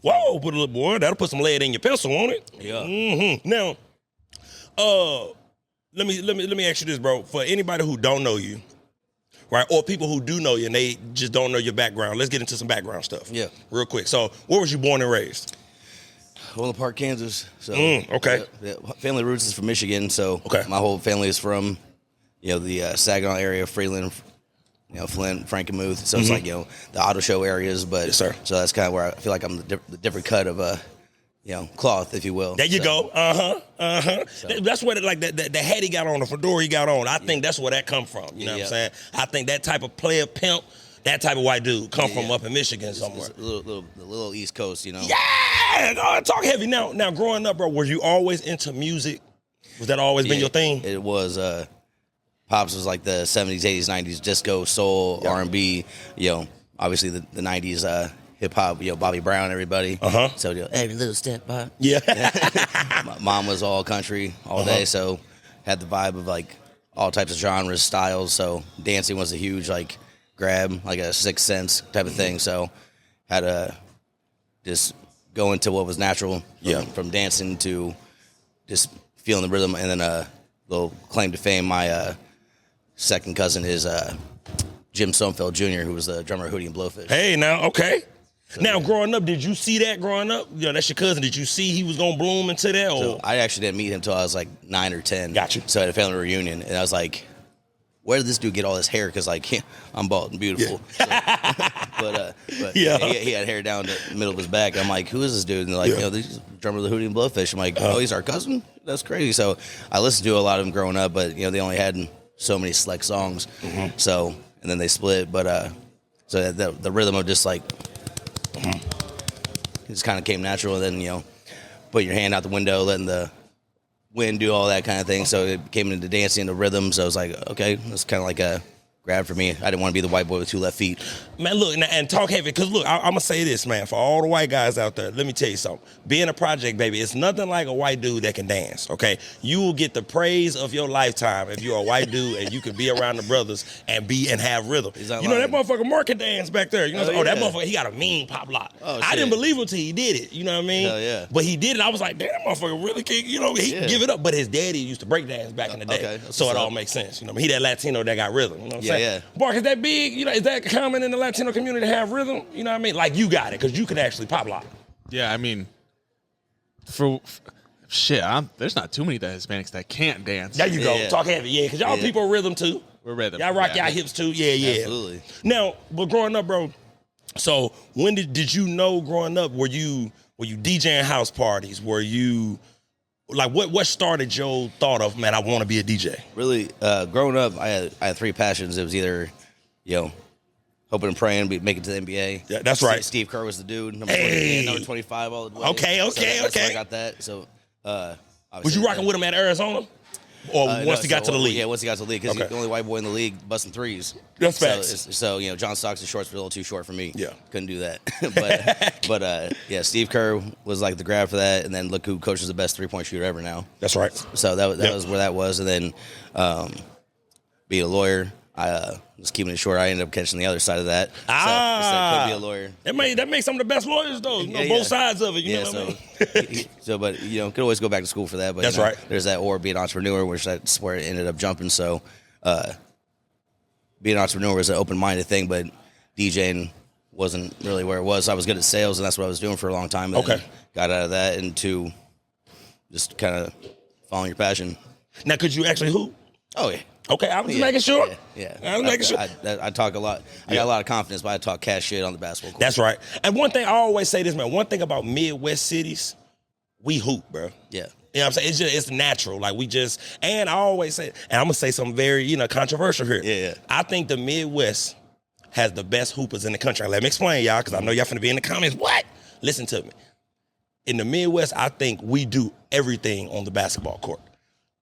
Whoa, put a little boy. That'll put some lead in your pencil, won't it? Yeah. Now, let me ask you this, bro. For anybody who don't know you, right, or people who do know you and they just don't know your background, let's get into some background stuff. Yeah. Real quick. So, where was you born and raised? Overland Park, Kansas. So, okay. Family roots is from Michigan, so my whole family is from, the Saginaw area, Freeland, Flint, Frankenmuth. So it's like, the auto show areas, but yes, sir. So that's kind of where I feel like I'm the different cut of cloth, if you will. There you go. So. That's what the hat he got on, the fedora he got on. I think that's where that come from. You know what I'm saying? I think that type of player pimp, that type of white dude come from up in Michigan somewhere. It's the little East Coast, Yeah, talk heavy. Now, growing up, bro, were you always into music? Was that always been your thing? It was. Pops was like the 70s, 80s, 90s, disco, soul, R&B. Obviously the 90s hip hop. Bobby Brown, everybody. So every little step, Bob. Yeah. My mom was all country all day, so had the vibe of like all types of genres, styles. So dancing was a huge grab, like a Sixth Sense type of thing. So had to just go into what was natural from dancing to just feeling the rhythm. And then little claim to fame, my second cousin is Jim Somfeld Jr., who was the drummer of Hootie and Blowfish. Hey, now, okay. So, now, growing up, did you see that growing up? That's your cousin. Did you see he was going to bloom into that? Or? So I actually didn't meet him until I was like 9 or 10. Got you. So at a family reunion, and I was like, where did this dude get all this hair? Because I'm bald and beautiful. Yeah. But he had hair down the middle of his back. I'm like, who is this dude? And they're like, this is the drummer of the Hootie and Blowfish. I'm like, oh, he's our cousin? That's crazy. So I listened to a lot of them growing up, but they only had so many select songs. So, and then they split. But so the rhythm of just it just kind of came natural. And then, put your hand out the window, letting the wind do all that kind of thing. So it came into dancing and the rhythm. So I was like, okay, that's kind of like a grab for me. I didn't want to be the white boy with two left feet. Man, look, and talk heavy, because look, I'm going to say this, man, for all the white guys out there, let me tell you something. Being a project, baby, it's nothing like a white dude that can dance, okay? You will get the praise of your lifetime if you're a white dude and you can be around the brothers and have rhythm. That motherfucker Mark can dance back there. That motherfucker, he got a mean pop lock. I didn't believe him till he did it, you know what I mean? Hell yeah. But he did it. I was like, damn, that motherfucker really can, he can give it up. But his daddy used to break dance back in the day. So it all makes sense. He that Latino that got rhythm, you know what I'm saying? Yeah. Mark, is that big? Is that common in the Latino community to have rhythm? You know what I mean? Like you got it, because you can actually pop lock. Yeah, I mean, there's not too many Hispanics that can't dance. There you go. Yeah. Talk heavy, because y'all people are rhythm too. We're rhythm. Y'all rock y'all hips too. Yeah. Absolutely. Now, but growing up, bro, so when did you know growing up, were you DJing house parties? Were you what started your thought of, man, I want to be a DJ? Really, growing up, I had three passions. It was either, hoping and praying, make it to the NBA. Yeah, that's right. Steve Kerr was the dude. Number 25 all the way. Okay. So I got that. So, was you rocking with him at Arizona? Or once he got to the league? Yeah, once he got to the league, because he's the only white boy in the league busting threes. That's facts. So John Stockton's shorts were a little too short for me. Yeah. Couldn't do that. but Steve Kerr was like the grab for that, and then look who coaches the best three-point shooter ever now. That's right. So that was where that was, and then being a lawyer, I was keeping it short. I ended up catching the other side of that. So could be a lawyer. That makes some of the best lawyers, though. Both sides of it. You know what I mean? But could always go back to school for that. But that's right. There's that, or be an entrepreneur, which that's where it ended up jumping. So, being an entrepreneur was an open-minded thing, but DJing wasn't really where it was. I was good at sales, and that's what I was doing for a long time. But got out of that into just kind of following your passion. Now, could you actually hoop? Oh yeah. Okay, I was just making sure. Yeah. I was making sure. I talk a lot. I got a lot of confidence, but I talk cash shit on the basketball court. That's right. And one thing, I always say this, man. One thing about Midwest cities, we hoop, bro. Yeah. You know what I'm saying? It's natural. And I always say, and I'm going to say something very, controversial here. Yeah. I think the Midwest has the best hoopers in the country. Let me explain, y'all, because I know y'all finna be in the comments. What? Listen to me. In the Midwest, I think we do everything on the basketball court.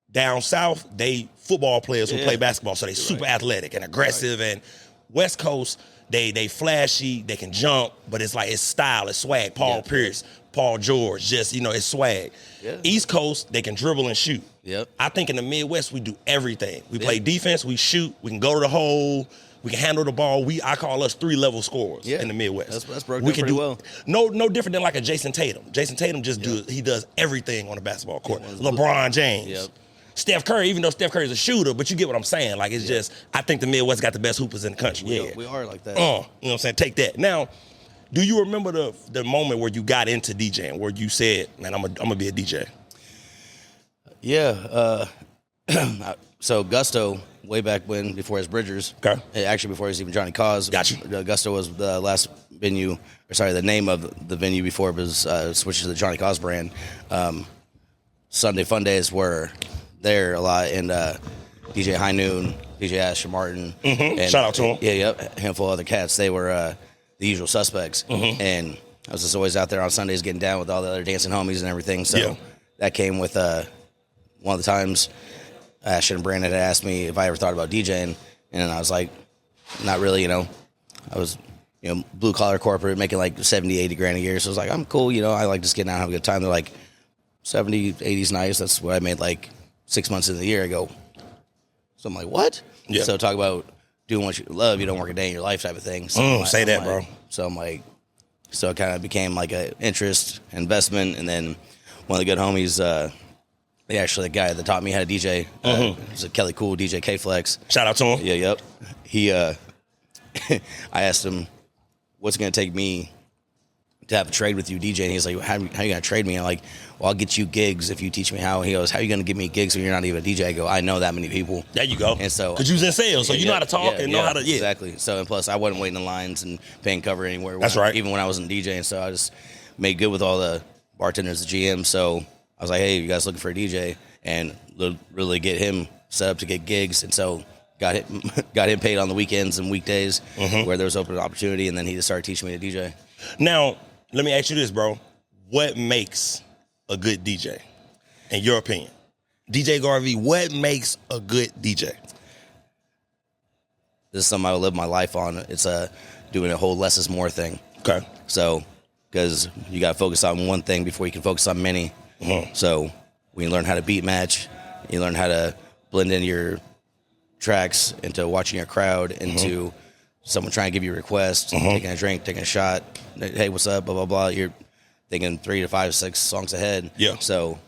Down south, they football players who play basketball, so they super athletic and aggressive. And West Coast, they flashy, they can jump, but it's style, it's swag. Paul Pierce, Paul George, just it's swag. Yeah. East Coast, they can dribble and shoot. Yep. I think in the Midwest we do everything. We play defense, we shoot, we can go to the hole, We can handle the ball. I call us 3-level scorers in the Midwest. That's broken down pretty well. No different than like a Jason Tatum. Jason Tatum he does everything on the basketball court. LeBron James. Yep. Steph Curry, even though Steph Curry's a shooter, but you get what I'm saying. Like, it's just, I think the Midwest got the best hoopers in the country. We are like that. You know what I'm saying? Take that. Now, do you remember the moment where you got into DJing, where you said, man, I'm gonna be a DJ? Yeah. So Gusto, way back when, before his Bridgers, actually before he was even Johnny Cause. Gotcha. Gusto was the last venue, the name of the venue before it was switched to the Johnny Cause brand. Sunday Fun Days were there a lot, and DJ High Noon, DJ Asher Martin. Mm-hmm. And, shout out to him. A handful of other cats. They were the usual suspects. Mm-hmm. And I was just always out there on Sundays getting down with all the other dancing homies and everything. So that came with one of the times Ashton and Brandon had asked me if I ever thought about DJing, and I was like, not really, I was, blue collar corporate making like 70, 80 grand a year. So I was like, I'm cool, I like just getting out and have a good time. They're like, 70, 80's nice. That's what I made like 6 months of the year. I go, so I'm like, what? Yeah. So talk about doing what you love. You don't work a day in your life type of thing. So say that, bro. So I'm like, so it kind of became like an interest, investment. And then one of the good homies, the guy that taught me how to DJ, was a Kelly Cool, DJ K-Flex. Shout out to him. Yeah, yep. He, I asked him, what's it going to take me to have a trade with you, DJ? And he's like, how are you going to trade me? I'm like, well, I'll get you gigs if you teach me how. He goes, how are you going to give me gigs when you're not even a DJ? I go, I know that many people. There you go. And so, because you was in sales, so you know how to talk and know how to, Exactly. So, and plus, I wasn't waiting in lines and paying cover anywhere. That's right. Even when I wasn't DJing. So I just made good with all the bartenders, the GM. So I was like, hey, you guys looking for a DJ? And really get him set up to get gigs. And so got him paid on the weekends and weekdays where there was open opportunity. And then he just started teaching me to DJ. Now, let me ask you this, bro. What makes a good DJ, in your opinion? DJ Gar V, what makes a good DJ? This is something I would live my life on. It's doing a whole less is more thing. Okay. So, because you got to focus on one thing before you can focus on many. Mm-hmm. So, when you learn how to beat match, you learn how to blend in your tracks into watching your crowd, into someone trying to give you a request, taking a drink, taking a shot. Hey, what's up? Blah, blah, blah. You're thinking 3 to 5, 6 songs ahead. Yeah. So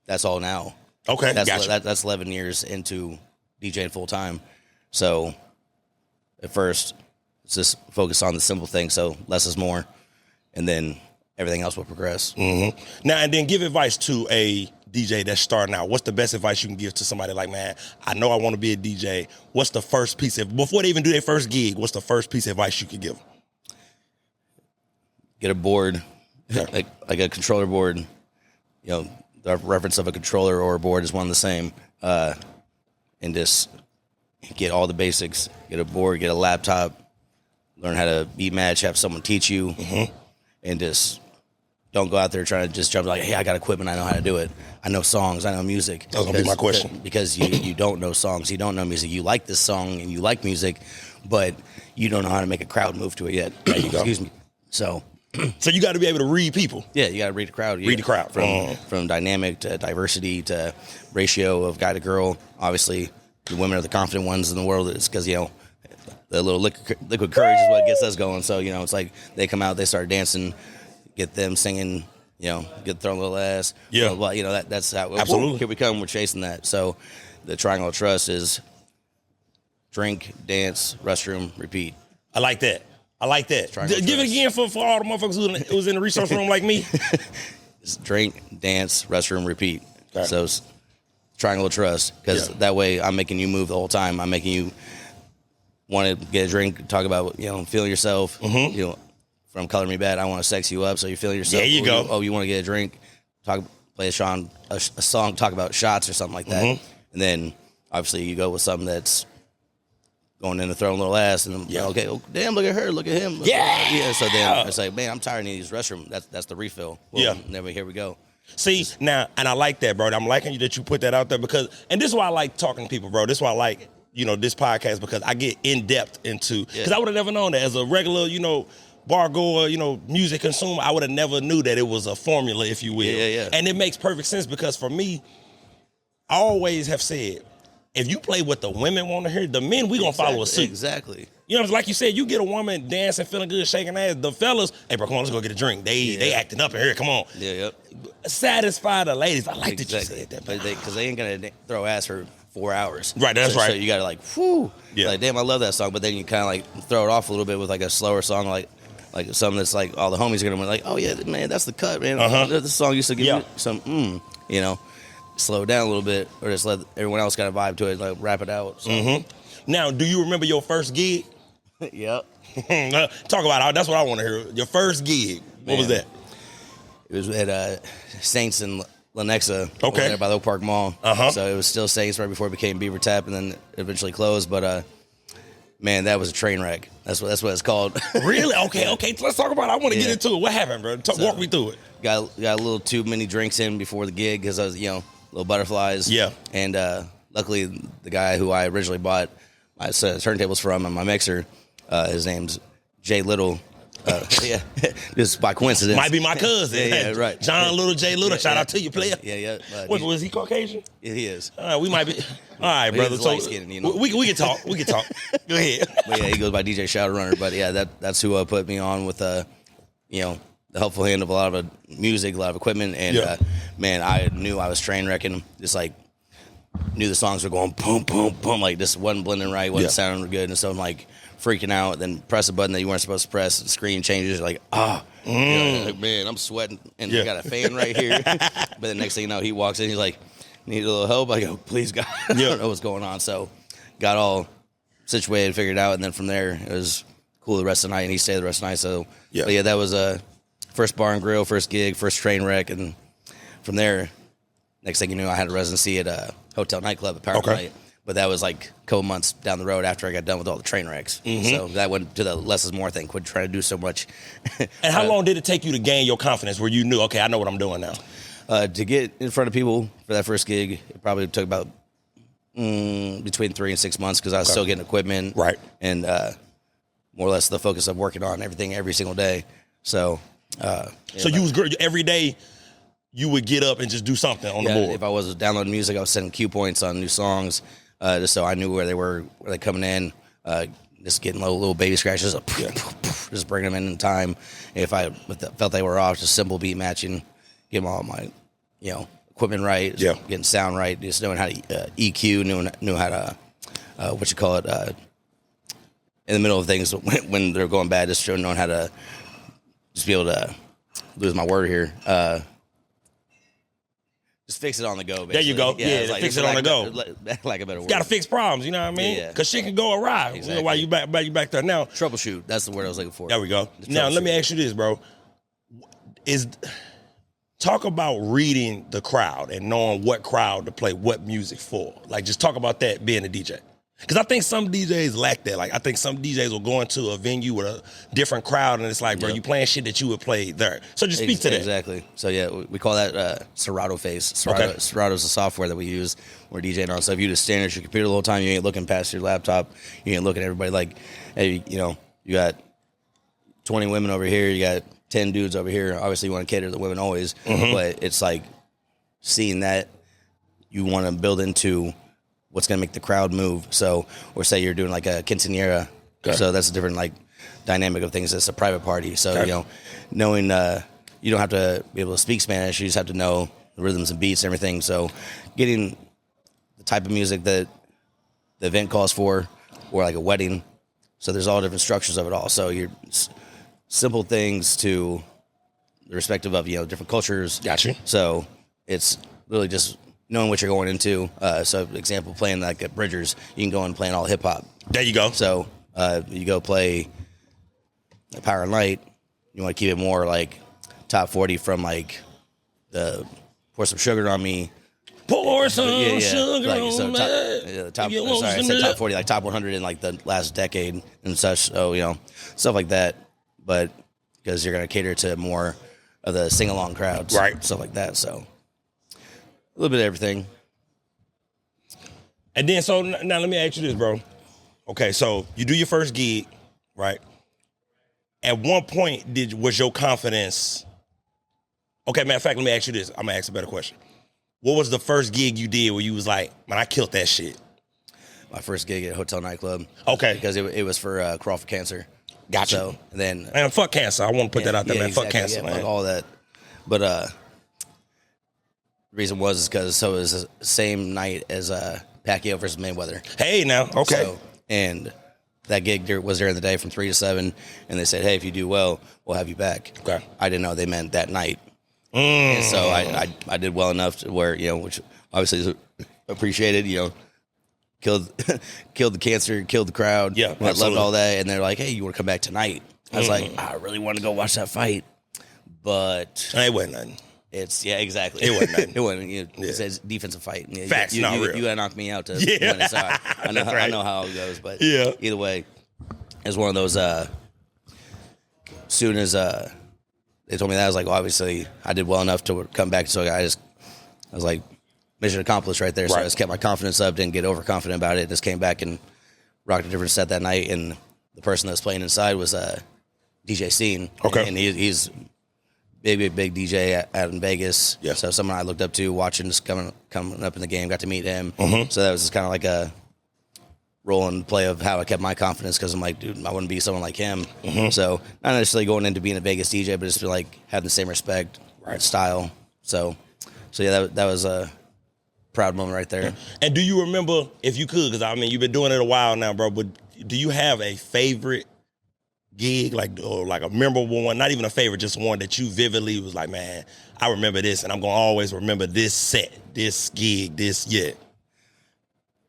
that's all now. Okay, that's 11 years into DJing full time. So at first, it's just focus on the simple things. So less is more, and then everything else will progress. Mm-hmm. Now, and then give advice to a DJ that's starting out. What's the best advice you can give to somebody like, man, I know I want to be a DJ. What's the first piece of, before they even do their first gig, what's the first piece of advice you could give them? Get a board, like a controller board. The reference of a controller or a board is one and the same. And just get all the basics. Get a board, get a laptop, learn how to beat match, have someone teach you, and just don't go out there trying to just jump like, hey, I got equipment, I know how to do it. I know songs, I know music. That was going to be my question. Because you don't know songs, you don't know music. You like this song and you like music, but you don't know how to make a crowd move to it yet. There you go. Excuse me. So you got to be able to read people. Yeah, you got to read the crowd. Read the crowd. From dynamic to diversity to ratio of guy to girl. Obviously, the women are the confident ones in the world. It's because, the little liquid courage is what gets us going. So, it's like they come out, they start dancing, get them singing, get thrown a little ass. Yeah. Blah, blah, blah. That's how. Absolutely. Here we come. We're chasing that. So the triangle of trust is drink, dance, restroom, repeat. I like that. Give it again for all the motherfuckers who was in the resource room like me. It's drink, dance, restroom, repeat. Okay. So it's triangle of trust, because that way I'm making you move the whole time. I'm making you want to get a drink, talk about, feeling yourself. From Color Me Bad, I want to sex you up, so you're feeling yourself. There you go. You want to get a drink, play a song, talk about shots or something like that. And then obviously you go with something that's going in to throw a little ass, and okay, damn, look at her, look at him. So then it's like, man, I'm tired of these restroom. That's the refill. Well, here we go. See, now, and I like that, bro. I'm liking you that you put that out there, because, and this is why I like talking to people, bro. This is why I like, this podcast, because I get in depth into, because I would have never known that as a regular, bar goer, music consumer, I would have never knew that it was a formula, if you will. Yeah. And it makes perfect sense, because for me, I always have said, if you play what the women want to hear, the men, we gonna follow a suit. Exactly. You know, like you said, you get a woman dancing, feeling good, shaking ass. The fellas, hey bro, come on, let's go get a drink. They acting up in here. Come on. Yeah, yep. Satisfy the ladies. I like that you said that. Because they ain't gonna throw ass for 4 hours. Right, that's right. So you gotta like, whoo. Yeah. Like, damn, I love that song. But then you kind of like throw it off a little bit with like a slower song, like something that's like all the homies are gonna be like, oh yeah, man, that's the cut, man. This song used to give you some, you know, slow down a little bit, or just let everyone else kind of vibe to it, like wrap it out. So. Now, do you remember your first gig? Yep. Talk about it. That's what I want to hear. Your first gig. What was that? It was at Saints in Lenexa. Okay. There by the Oak Park Mall. So it was still Saints right before it became Beaver Tap, and then eventually closed. But man, that was a train wreck. That's what it's called. Really? Okay. Let's talk about it. I want to get into it. What happened, bro? Walk me through it. Got a little too many drinks in before the gig because I was, little butterflies. Yeah. And luckily, the guy who I originally bought my turntables from and my mixer, his name's Jay Little. Just by coincidence. Might be my cousin. Yeah, right. John Little, Jay Little. Shout out to you, player. Yeah. Was he Caucasian? Yeah, he is. We might be. All right, brother. So light-skinned, we can talk. We can talk. Go ahead. But yeah, he goes by DJ Shadowrunner. But yeah, that's who put me on with the helpful hand of a lot of music, a lot of equipment, and man, I knew I was train wrecking. Just like knew the songs were going boom, boom, boom. Like this wasn't blending right, wasn't sounding good, and so I'm like freaking out. Then press a button that you weren't supposed to press. The screen changes. Like like, man, I'm sweating, and I got a fan right here. But the next thing you know, he walks in. He's like, "Need a little help?" I go, "Please, God." I don't know what's going on. So got all situated, figured it out, and then from there it was cool the rest of the night, and he stayed the rest of the night. So but that was first bar and grill, first gig, first train wreck, and from there, next thing you knew, I had a residency at a hotel nightclub at Power Night. But that was like a couple months down the road after I got done with all the train wrecks. So that went to the less is more thing. Quit trying to do so much. And how long did it take you to gain your confidence where you knew, okay, I know what I'm doing now? To get in front of people for that first gig, it probably took about between 3 and 6 months because I was still getting equipment. Right. And more or less the focus of working on everything every single day. So you was good every day. You would get up and just do something on the board. If I was downloading music, I was sending cue points on new songs, just so I knew where they were coming in. Just getting little baby scratches, just bringing them in time. If I felt they were off, just simple beat matching, getting all my equipment right, getting sound right, just knowing how to EQ, knew how to in the middle of things when they're going bad, just knowing how to just be able to lose my word here. Just fix it on the go, basically. There you go. Yeah, fix it on the go. Like a better word. You got to fix problems, you know what I mean? Because shit can go awry. Exactly. While you back there. Now, troubleshoot. That's the word I was looking for. There we go. Now, let me ask you this, bro. Talk about reading the crowd and knowing what crowd to play what music for. Like, just talk about that being a DJ. Because I think some DJs lack that. Like, I think some DJs will go into a venue with a different crowd, and it's like, bro, you playing shit that you would play there. So just speak to that. Exactly. So, yeah, we call that Serato face. Serato is a software that we use when we're DJing on. So if you just stand at your computer the whole time, you ain't looking past your laptop. You ain't looking at everybody like, hey, you got 20 women over here. You got 10 dudes over here. Obviously, you want to cater to the women always. But it's like seeing that you want to build into what's going to make the crowd move. So, or say you're doing like a quinceañera. So that's a different like dynamic of things. It's a private party. So, knowing you don't have to be able to speak Spanish. You just have to know the rhythms and beats and everything. So getting the type of music that the event calls for, or like a wedding. So there's all different structures of it all. So you're simple things to the respective of, different cultures. Gotcha. So it's really just knowing what you're going into. So, example, playing like at Bridgers, you can go and playing all hip hop. There you go. So, you go play Power and Light. You want to keep it more like top 40 from like the Pour Some Sugar on Me. Pour some sugar like, on so me. I said top 40, like top 100 in like the last decade and such. So, stuff like that. But because you're going to cater to more of the sing along crowds, right? Stuff like that. So. A little bit of everything. And then, so now let me ask you this, bro. Okay, so you do your first gig, right? At one point, was your confidence... Okay, matter of fact, let me ask you this. I'm going to ask a better question. What was the first gig you did where you was like, man, I killed that shit? my first gig at Hotel Nightclub. Okay. Because it was for Crawford Cancer. Gotcha. So then, and fuck cancer. I want to put that out there, man. Exactly, fuck cancer, man. Fuck all that. But the reason was because it was the same night as Pacquiao versus Mayweather. Hey, now, okay. So, and that gig was during the day from 3 to 7, and they said, hey, if you do well, we'll have you back. Okay. I didn't know they meant that night. And so I did well enough to where, which obviously is appreciated, killed the cancer, killed the crowd. Yeah, loved all that. And they're like, hey, you want to come back tonight? I was like, I really want to go watch that fight. But it wasn't nothing. Exactly. It wasn't nothing. It wasn't. It says defensive fight. Facts, not real. You gotta knock me out to win it. So I know how it goes. But either way, it's one of those. Soon as they told me that, I was like, well, obviously, I did well enough to come back. So I was like, mission accomplished right there. So I just kept my confidence up, didn't get overconfident about it. Just came back and rocked a different set that night. And the person that was playing inside was DJ Scene. Okay. And he's big DJ out in Vegas. Yeah. So someone I looked up to, watching, just coming up in the game, got to meet him. Mm-hmm. So that was just kind of like a role and play of how I kept my confidence, because I'm like, dude, I wouldn't be someone like him. Mm-hmm. So not necessarily going into being a Vegas DJ, but just like having the same respect, style. So yeah, that was a proud moment right there. And do you remember, if you could, because I mean, you've been doing it a while now, bro, but do you have a favorite gig, or like a memorable one, not even a favorite, just one that you vividly was like, man, I remember this, and I'm going to always remember this set, this gig,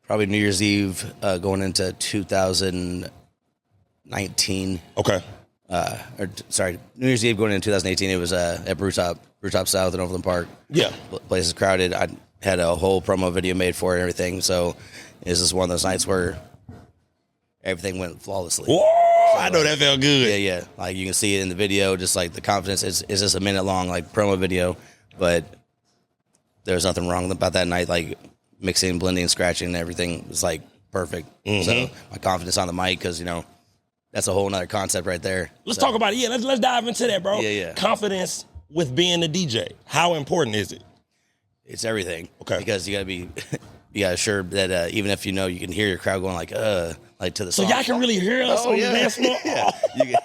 Probably New Year's Eve going into 2019. Okay. New Year's Eve going into 2018, it was at Brewtop South in Overland Park. Yeah. Place is crowded. I had a whole promo video made for it and everything, so it's just one of those nights where everything went flawlessly. Whoa! I know that felt good. Yeah. Like, you can see it in the video, just like the confidence. It's just a minute long, like, promo video, but there was nothing wrong about that night. Like, mixing, blending, scratching, and everything was like perfect. Mm-hmm. So my confidence on the mic, because that's a whole nother concept right there. Let's talk about it. Yeah, let's dive into that, bro. Yeah. Confidence with being a DJ. How important is it? It's everything. Okay. Because you gotta sure that even if you can hear your crowd going like to the song. So y'all can really hear us on the dance floor? Yeah. You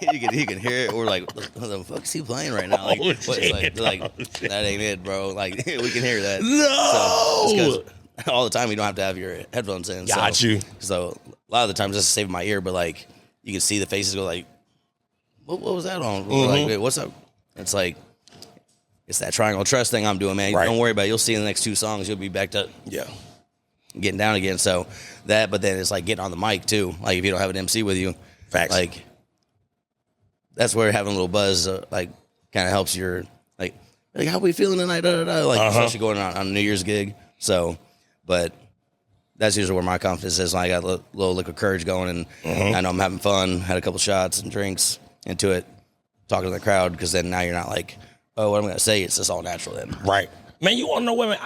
can hear it. We're like, what the fuck is he playing right now? Like, that ain't it, bro. Like, we can hear that. No! So, all the time you don't have to have your headphones in. Got you. So a lot of the times just to save my ear, but like you can see the faces go like, what was that on? Mm-hmm. Like, wait, what's up? It's like, it's that triangle trust thing I'm doing, man. Right. Don't worry about it. You'll see in the next 2 songs, you'll be back to getting down again. So that, but then it's like getting on the mic too. Like if you don't have an MC with you, facts. Like that's where having a little buzz like kind of helps your like how we feeling tonight? Like especially going on a New Year's gig. So, but that's usually where my confidence is. I got a little liquid courage going, and I know I'm having fun. Had a couple shots and drinks into it, talking to the crowd, because then now you're not like, oh, what I'm gonna say? It's just all natural then. Right. Man, you want to know what, man?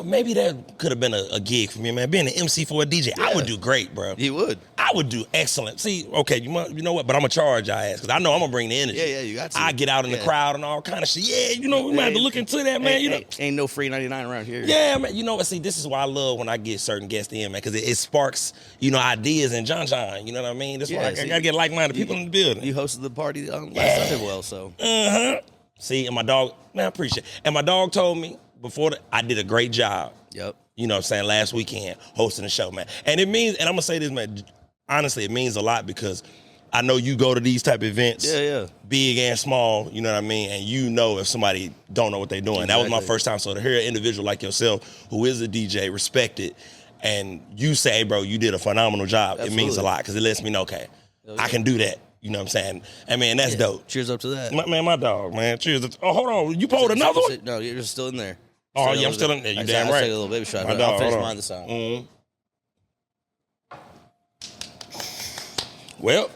Maybe that could have been a gig for me, man. Being an MC for a DJ, I would do great, bro. You would. I would do excellent. See, okay, you know what? But I'm going to charge your ass, because I know I'm going to bring the energy. Yeah, you got to. I get out in the crowd and all kind of shit. Yeah, we might have to look into that, man. Ain't no free 99 around here. Yeah, man. You know what? See, this is why I love when I get certain guests in, man, because it sparks, ideas and John. You know what I mean? That's why I got to get like-minded people in the building. You hosted the party last Sunday, well, so. See, and my dog, man, I appreciate it. And my dog told me, I did a great job. Yep. You know what I'm saying? Last weekend, hosting the show, man. And it means, and I'm going to say this, man, honestly, it means a lot, because I know you go to these type of events, big and small, you know what I mean? And if somebody don't know what they're doing. Exactly. That was my first time. So to hear an individual like yourself, who is a DJ, respected, and you say, hey, bro, you did a phenomenal job, Absolutely. It means a lot, because it lets me know, okay, I can do that. You know what I'm saying? I mean, that's dope. Cheers up to that. My dog, man. Cheers. Oh, hold on. You pulled another one? No, you're still in there. Oh, yeah, I'm still in there. You damn right. I'll take a little baby shot. I'll finish mine this time. Mm-hmm. Well,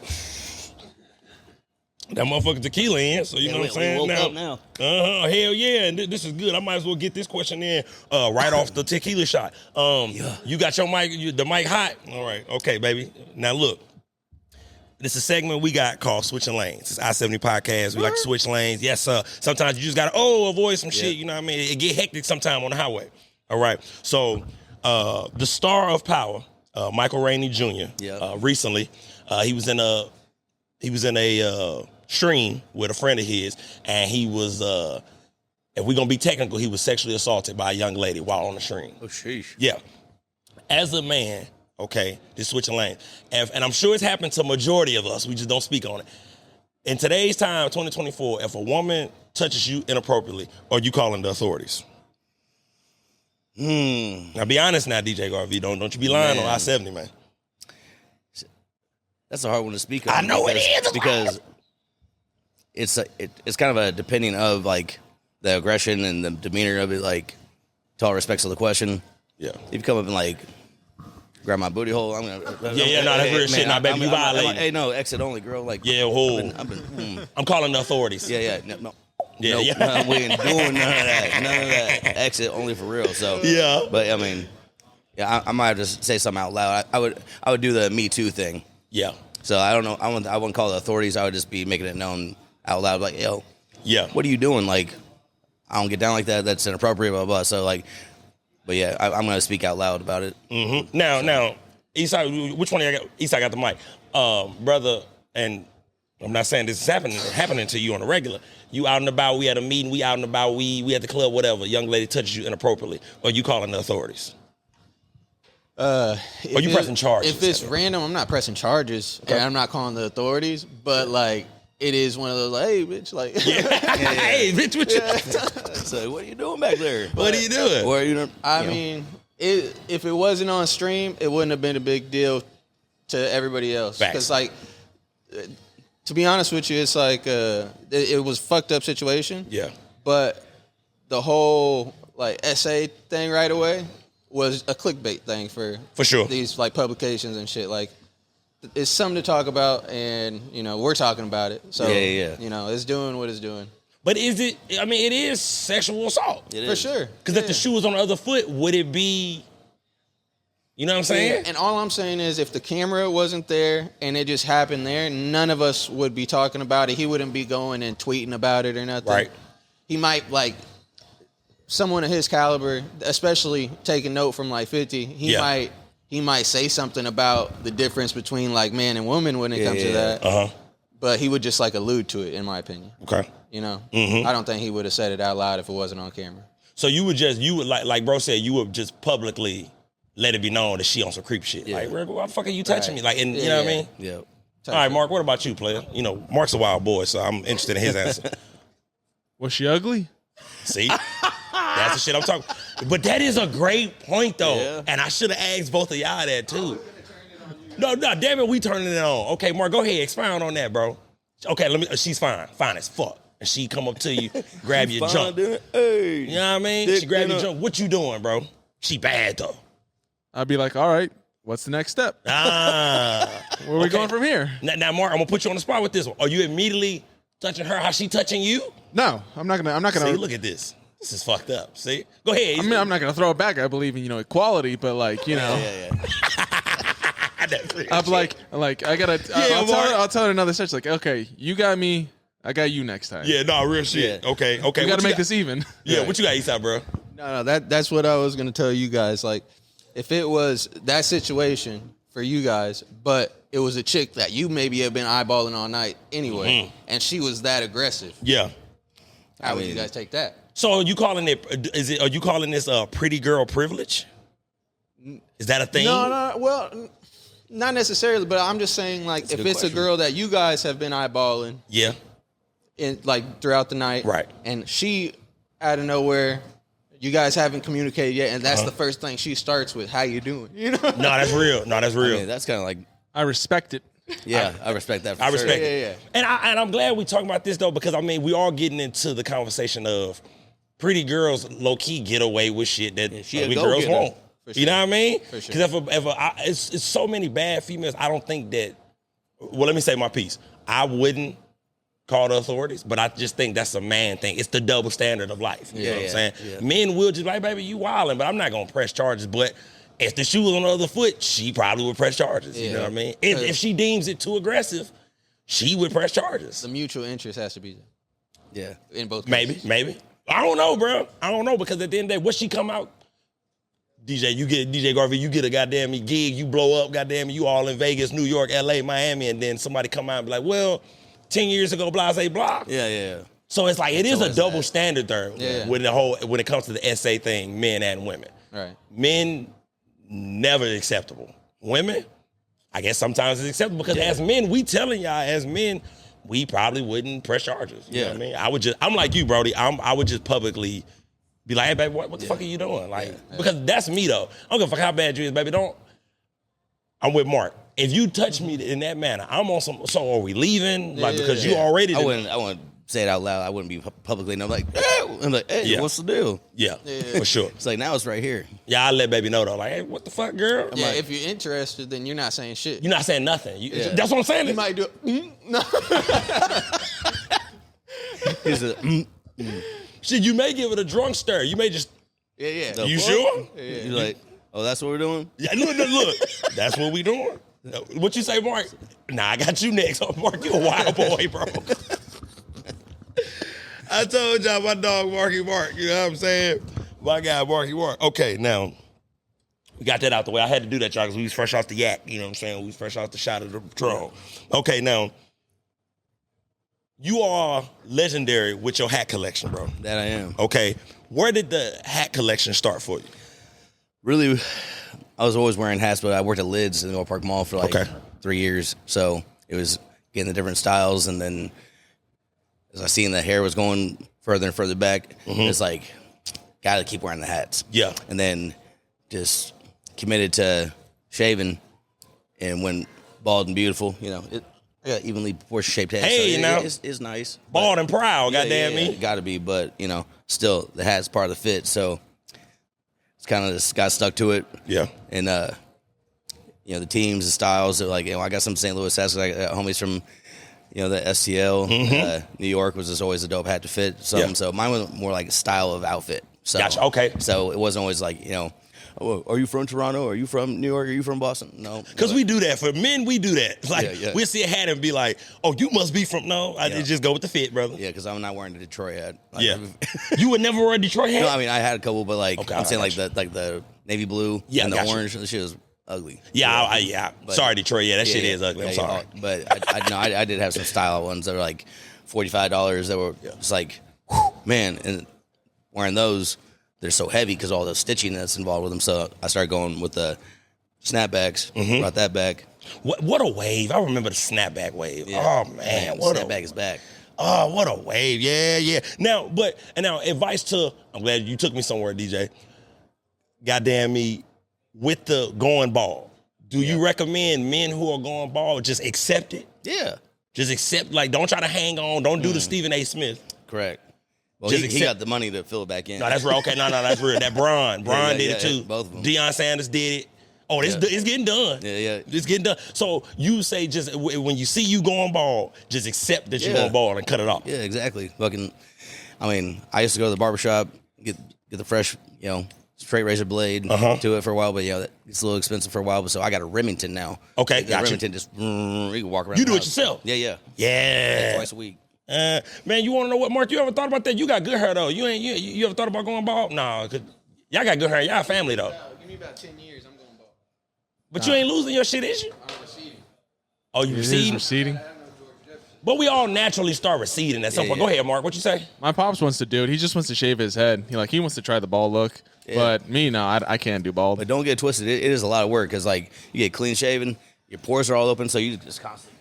that motherfucker tequila in, so you know what I'm saying? We woke up now. Hell yeah, and this is good. I might as well get this question in right off the tequila shot. You got your mic, the mic hot? All right, okay, baby. Now look. This is a segment we got called Switching Lanes. It's I-70 Podcast. We like to switch lanes. Yes, sir. Sometimes you just got to, avoid some shit. You know what I mean? It get hectic sometime on the highway. All right. So the star of power Michael Rainey Jr. Yeah. Recently, he was in a stream with a friend of his, and he was, if we're gonna be technical, he was sexually assaulted by a young lady while on the stream. Oh, sheesh. Yeah. As a man, okay, just switching lanes, and I'm sure it's happened to a majority of us. We just don't speak on it. In today's time, 2024, if a woman touches you inappropriately, are you calling the authorities? Now, be honest now, DJ Gar V. Don't you be lying on I-70, man. That's a hard one to speak on. I know it is. Because it's kind of a depending of, like, the aggression and the demeanor of it, like, to all respects of the question. Yeah. If you come up and, like, grab my booty hole, I'm gonna. Yeah, no, that's real shit. Nah, baby, you violating. Hey, no, exit only, girl. Like, Yeah, I'm calling the authorities. Yeah, no. Yeah, Nope, yeah. no, we ain't doing none of that. None of that. Exit only for real. So Yeah. But I mean, yeah, I might have to say something out loud. I would do the Me Too thing. Yeah. So I don't know. I wouldn't call the authorities. I would just be making it known out loud, like, yo, Yeah. what are you doing? Like, I don't get down like that. That's inappropriate. Blah blah. So like, but yeah, I'm gonna speak out loud about it. Mm-hmm. Now, Esai, which one of y'all got? Esai got the mic, brother. And I'm not saying this is happening to you on a regular. You out and about, we at a meeting, we out and about, we at the club, whatever. Young lady touches you inappropriately. Or you calling the authorities? Or you pressing charges? If it's random, I'm not pressing charges. Okay. And I'm not calling the authorities. But, like, it is one of those, like, hey, bitch, like. Hey, bitch, what you So what are you doing back there? What are you doing? Or I mean, if it wasn't on stream, it wouldn't have been a big deal to everybody else. Because, like, to be honest with you, it's like it was a fucked up situation. Yeah. But the whole like essay thing right away was a clickbait thing for sure. These like publications and shit. Like it's something to talk about, and you know we're talking about it. So you know it's doing what it's doing. But is it? I mean, it is sexual assault for sure. Because if the shoe was on the other foot, would it be? You know what I'm saying? Yeah, and all I'm saying is if the camera wasn't there and it just happened there, none of us would be talking about it. He wouldn't be going and tweeting about it or nothing. Right. He might, like, someone of his caliber, especially taking note from, like, 50, he might say something about the difference between, like, man and woman when it comes to that. Uh-huh. But he would just, like, allude to it, in my opinion. Okay. You know? I don't think he would have said it out loud if it wasn't on camera. So you would like bro said, you would just publicly let it be known that she on some creep shit. Like, why the fuck are you touching me? Like, and you know what I mean? Yeah. All right, Mark, what about you, player? You know, Mark's a wild boy, so I'm interested in his answer. Was she ugly? See? That's the shit I'm talking. But that is a great point, though. Yeah. And I should have asked both of y'all that, too. No, damn it, we turning it on. Okay, Mark, go ahead, expound on that, bro. Okay, she's fine as fuck. And she come up to you, grab your junk. Hey, you know what I mean? She grab your junk. What you doing, bro? She bad, though. I'd be like, all right, what's the next step? Where are we going from here? Now, Mark, I'm gonna put you on the spot with this one. Are you immediately touching her how she touching you? No, I'm not gonna. See, look at this. This is fucked up. See, go ahead. I mean, I'm not gonna throw it back. I believe in equality, but like I'm like I gotta. I'll tell her another such like, okay, you got me. I got you next time. Yeah, no, real shit. Yeah. Okay. We gotta make this even. Yeah, what you got, Esai, bro? No, that's what I was gonna tell you guys. Like, if it was that situation for you guys, but it was a chick that you maybe have been eyeballing all night anyway, and she was that aggressive. Yeah. How would you guys take that? So are you calling it? Are you calling this pretty girl privilege? Is that a thing? No. Well, not necessarily, but I'm just saying, like, if it's a girl that you guys have been eyeballing, like throughout the night, right, and she out of nowhere. You guys haven't communicated yet, and that's the first thing she starts with. How you doing? You know? No, that's real. I mean, that's kind of like I respect it. Yeah, I respect that. I respect it. And I'm glad we talking about this though, because I mean we are getting into the conversation of pretty girls low key get away with shit that ugly girls won't. Sure. You know what I mean? Because sure. It's so many bad females. I don't think that. Well, let me say my piece. I wouldn't call the authorities, but I just think that's a man thing. It's the double standard of life. You know what I'm saying? Yeah. Men will just like, baby, you wildin', but I'm not gonna press charges. But if the shoe was on the other foot, she probably would press charges. You know what I mean? If she deems it too aggressive, she would press charges. The mutual interest has to be there. Yeah. In both cases. Maybe. I don't know, bro. I don't know, because at the end of the day, what she come out DJ Gar V, you get a goddamn gig, you blow up, goddamn, you all in Vegas, New York, LA, Miami, and then somebody come out and be like, well, 10 years ago, blase blah. Yeah. So it's like, it is a double standard there when it comes to the essay thing, men and women. Right. Men, never acceptable. Women, I guess sometimes it's acceptable because as men, we telling y'all as men, we probably wouldn't press charges. You know what I mean? I'm like you, Brody. I would just publicly be like, hey, baby, what the fuck are you doing? Like, because that's me though. I don't give a fuck how bad you is, baby. I'm with Mark. If you touch me in that manner, I'm on some. So are we leaving? Like because you already. I wouldn't say it out loud. I wouldn't be publicly. And I'm like, hey, what's the deal? Yeah, for sure. It's like now it's right here. Yeah, I let baby know though. Like, hey, what the fuck, girl? Yeah, like, if you're interested, then you're not saying shit. You're not saying nothing. That's what I'm saying. You might do it. No. Shit, you may give it a drunk stare. You may just. Yeah. You sure? Yeah. You're like, oh, that's what we're doing? Yeah, look. That's what we doing. What you say, Mark? Nah, I got you next. Oh, Mark, you a wild boy, bro. I told y'all my dog Marky Mark. You know what I'm saying? My guy Marky Mark. Okay, now we got that out the way. I had to do that, y'all, because we was fresh off the yak. You know what I'm saying? We was fresh off the shot of the Patron. Okay, now you are legendary with your hat collection, bro. That I am. Okay, where did the hat collection start for you? Really, I was always wearing hats, but I worked at Lids in the Oak Park Mall for like 3 years. So it was getting the different styles. And then as I seen the hair was going further and further back, it's like, got to keep wearing the hats. Yeah. And then just committed to shaving and went bald and beautiful. You know, I got evenly proportioned shaped head. Hey, so you know. It's nice. Bald and proud, goddamn me. Got to be, but, you know, still the hat's part of the fit. So it's kind of just got stuck to it. Yeah. And, you know, the teams and styles are like, you know, I got some St. Louis hats, like homies from, you know, the STL. New York was just always a dope hat to fit. So mine was more like a style of outfit. So, gotcha. Okay. So it wasn't always like, you know, oh, are you from Toronto? Are you from New York? Are you from Boston? No. Because we do that. For men, we do that. Like, we'll see a hat and be like, oh, you must be from, no, I just go with the fit, brother. Yeah, because I'm not wearing a Detroit hat. Like, You would never wear a Detroit hat? No, I mean, I had a couple, but like, I'm saying like the navy blue and the orange, the shit was ugly. Yeah. But, sorry, Detroit. Yeah, that shit is ugly. I'm sorry. But I did have some style ones that were like $45 that were just like, whew, man, and wearing those, they're so heavy because all the stitching that's involved with them. So I started going with the snapbacks, brought that back. What a wave. I remember the snapback wave. Yeah. Oh, man. What snapback is back. Oh, what a wave. Yeah. Now, advice to, I'm glad you took me somewhere, DJ. Goddamn me, with the going bald. Do you recommend men who are going bald just accept it? Yeah. Just accept, like, don't try to hang on. Don't do the Stephen A. Smith. Correct. Well, he got the money to fill it back in. No, that's real. Okay, no, that's real. That Bron did it too. Both of them. Deion Sanders did it. Oh, it's getting done. Yeah. It's getting done. So you say just when you see you going bald, just accept that you're going bald and cut it off. Yeah, exactly. Fucking, I mean, I used to go to the barbershop, get the fresh, you know, straight razor blade to it for a while, but it's a little expensive for a while. But so I got a Remington now. Okay, gotcha. Remington just you can walk around. You do it yourself? Yeah. Twice a week. Man, you want to know what, Mark? You ever thought about that? You got good hair though. You ever thought about going bald? No, cause y'all got good hair. Y'all family though. Give me about 10 years, I'm going bald. But you ain't losing your shit, is you? I'm receding. Oh, you receding? Receding. But we all naturally start receding at some point. Go ahead, Mark. What you say? My pops wants to do it. He just wants to shave his head. He wants to try the bald look. Yeah. But me, no, I can't do bald. But don't get twisted. It is a lot of work because like you get clean shaven, your pores are all open, so you just constantly.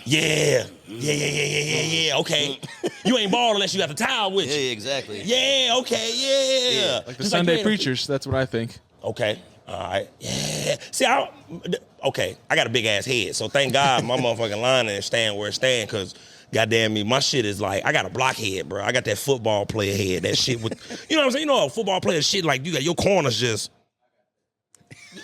Yeah. Okay. You ain't bald unless you got the towel with you. Yeah, exactly. Yeah, okay, yeah. Like the Sunday preachers, that's what I think. Okay. All right. Yeah. See, I got a big ass head, so thank God my motherfucking line is staying where it's staying, because goddamn me, my shit is like, I got a blockhead, bro. I got that football player head. That shit with, you know what I'm saying? You know, a football player shit, like you got your corners just.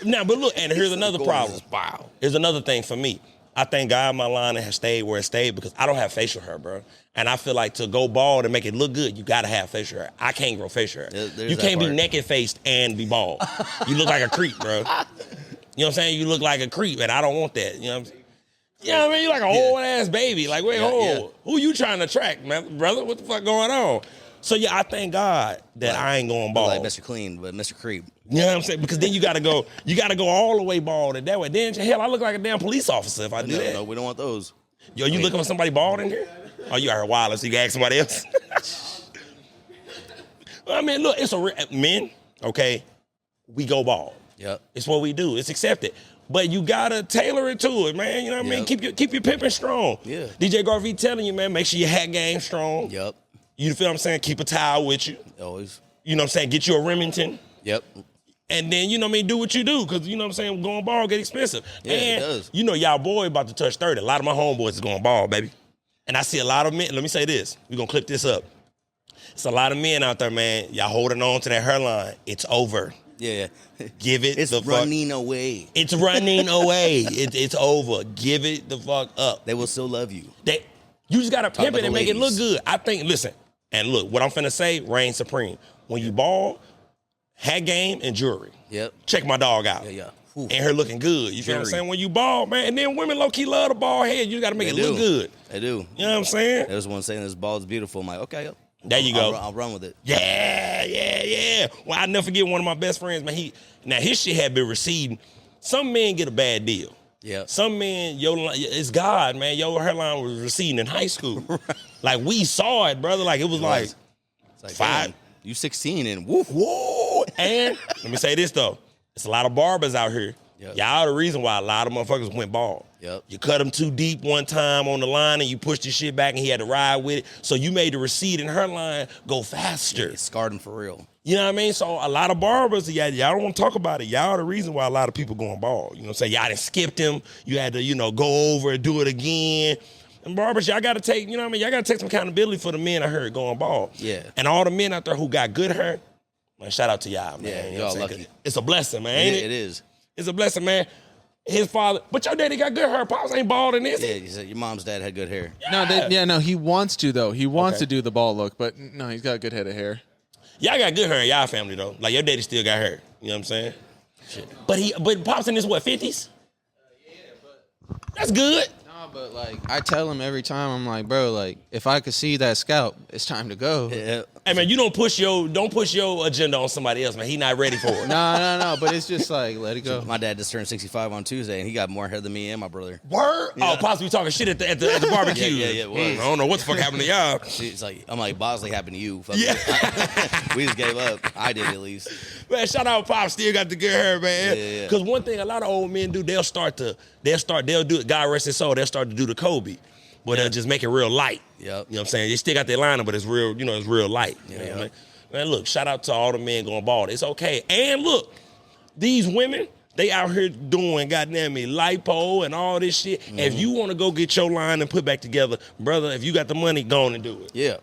Now, but look, and here's another problem. Wow. Here's another thing for me. I thank God my line has stayed where it stayed because I don't have facial hair, bro. And I feel like to go bald and make it look good, you gotta have facial hair. I can't grow facial hair. You can't be naked faced and be bald. You look like a creep, bro. You know what I'm saying? You look like a creep, and I don't want that. You know what I'm saying? You know what I mean? You like an old ass baby. Like, wait, who you trying to attract, man, brother? What the fuck going on? So yeah, I thank God that I ain't going bald. Like Mr. Clean, but Mr. Creep. You know what I'm saying? Because then you gotta go all the way bald and that way. Then hell, I look like a damn police officer if I do that. No, we don't want those. Yo, you looking for somebody bald in here? Oh, you out here wilding, so you can ask somebody else. I mean, look, it's men, okay, we go bald. Yep. It's what we do. It's accepted. But you gotta tailor it to it, man. You know what I mean? Keep your pimping strong. Yeah. DJ Gar V telling you, man, make sure your hat game strong. Yep. You feel what I'm saying? Keep a towel with you. Always. You know what I'm saying? Get you a Remington. Yep. And then, you know what I mean, do what you do. Because, you know what I'm saying, going bald get expensive. Yeah, and, it does. you know, y'all boy about to touch 30. A lot of my homeboys is going bald, baby. And I see a lot of men. Let me say this. We're going to clip this up. It's a lot of men out there, man. Y'all holding on to that hairline. It's over. Yeah. Give it It's the running away. It's running away. It's over. Give it the fuck up. They will still love you. You just got to pimp about it and the make it look ladies. good. I think, listen, and look, what I'm finna say reigns supreme. When you bald, hat game and jewelry. Yep. Check my dog out. Yeah. And her looking good. You feel what I'm saying? When you bald, man, and then women low-key love the bald head. You got to make it look good. They do. You know what I'm saying? There's one saying this bald is beautiful. I'm like, okay. There you go. I'll run with it. Yeah. Well, I never forget one of my best friends, man. His shit had been receding. Some men get a bad deal. Yeah. Some men, it's God, man. Your hairline was receding in high school. Like, we saw it, brother. Like, it was like It's like 5. damn, you 16 and woof. Whoa. And let me say this, though. It's a lot of barbers out here. Yep. Y'all the reason why a lot of motherfuckers went bald. Yep. You cut him too deep one time on the line and you pushed his shit back and he had to ride with it. So you made the receding hairline go faster. It scarred him for real. You know what I mean? So a lot of barbers, y'all don't want to talk about it. Y'all the reason why a lot of people going bald. You know what I'm saying? Y'all done skipped him. You had to, go over and do it again. And barbers, y'all got to take, y'all got to take some accountability for the men I heard going bald. Yeah. And all the men out there who got good hair, man, shout out to y'all, man. Yeah, You know what I'm y'all saying? lucky. It's a blessing, man, ain't it? It is. It's a blessing, man. His father, but your daddy got good hair. Pops ain't bald in this. Yeah, you said your mom's dad had good hair. No, he wants to though. He wants to do the bald look, but no, he's got a good head of hair. Y'all got good hair in y'all family though. Like your daddy still got hair. You know what I'm saying? Shit. But Pops in his what, 50s? Yeah, but That's good. no, but like I tell him every time, I'm like, bro, like if I could see that scalp, it's time to go. Yeah. Hey man, you don't push your agenda on somebody else, man. He not ready for it. No, but it's just like let it go. My dad just turned 65 on Tuesday, and he got more hair than me and my brother. Word? Yeah. Oh, Pops be talking shit at the barbecue. Yeah, it was. I don't know what the fuck happened to y'all. It's like I'm like, Bosley happened to you. Fuck Yeah. it. We just gave up. I did at least. Man, shout out Pops, still got the good hair, man. Yeah. Because one thing a lot of old men do, they'll do it, God rest his soul, they'll start to do the Kobe. But they'll just make it real light. Yep. You know what I'm saying? They still got their liner, but it's real, it's real light. You know what I mean? Man, look, shout out to all the men going bald. It's okay. And look, these women, they out here doing goddamn me lipo and all this shit. Mm-hmm. If you want to go get your line and put back together, brother, if you got the money, go on and do it. Yeah.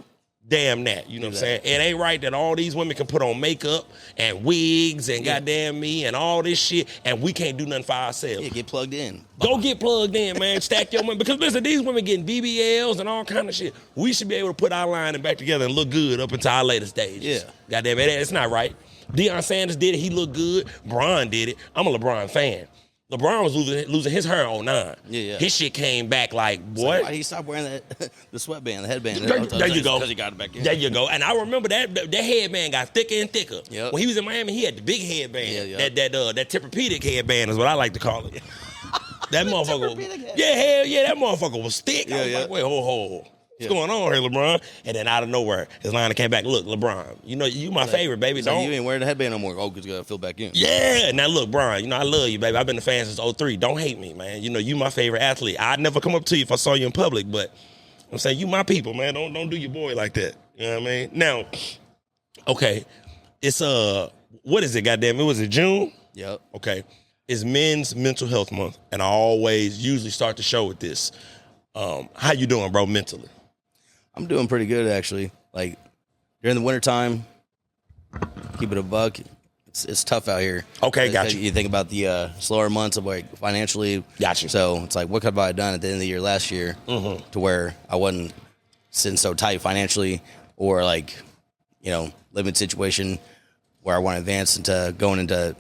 Damn that. You know what I'm saying? It ain't right that all these women can put on makeup and wigs and goddamn me and all this shit, and we can't do nothing for ourselves. Yeah, get plugged in. Go get plugged in, man. Stack your money. Because listen, these women getting BBLs and all kind of shit. We should be able to put our line back together and look good up until our later stages. Yeah. Goddamn it, it's not right. Deion Sanders did it. He looked good. Bron did it. I'm a LeBron fan. LeBron was losing his hair on 09. Yeah. His shit came back like, boy. Like, why he stopped wearing the sweatband, the headband? There you go. Because he got it back in. There you go. And I remember that headband got thicker and thicker. Yep. When he was in Miami, he had the big headband. Yeah. That Tempur-Pedic headband is what I like to call it. That motherfucker. Tempur-Pedic Hell yeah, that motherfucker was thick. I was Yeah. like, wait, hold. What's going on here, LeBron? And then out of nowhere, his line came back. Look, LeBron, you my favorite, baby. So you ain't wearing the headband no more. Oh, because you got to fill back in. Yeah. Now look, Brian, I love you, baby. I've been a fan since 03. Don't hate me, man. You my favorite athlete. I'd never come up to you if I saw you in public, but I'm saying you my people, man. Don't do your boy like that. You know what I mean? Now, okay, it's what is it? Goddamn, was it June? Yep. Okay, it's Men's Mental Health Month, and I usually start the show with this. How you doing, bro, mentally? I'm doing pretty good, actually. Like, during the wintertime, keep it a buck. It's tough out here. Okay, got you. You think about the slower months of like financially. Got you. So it's like, what could I have done at the end of the year last year to where I wasn't sitting so tight financially, or like, living situation where I want to advance into going into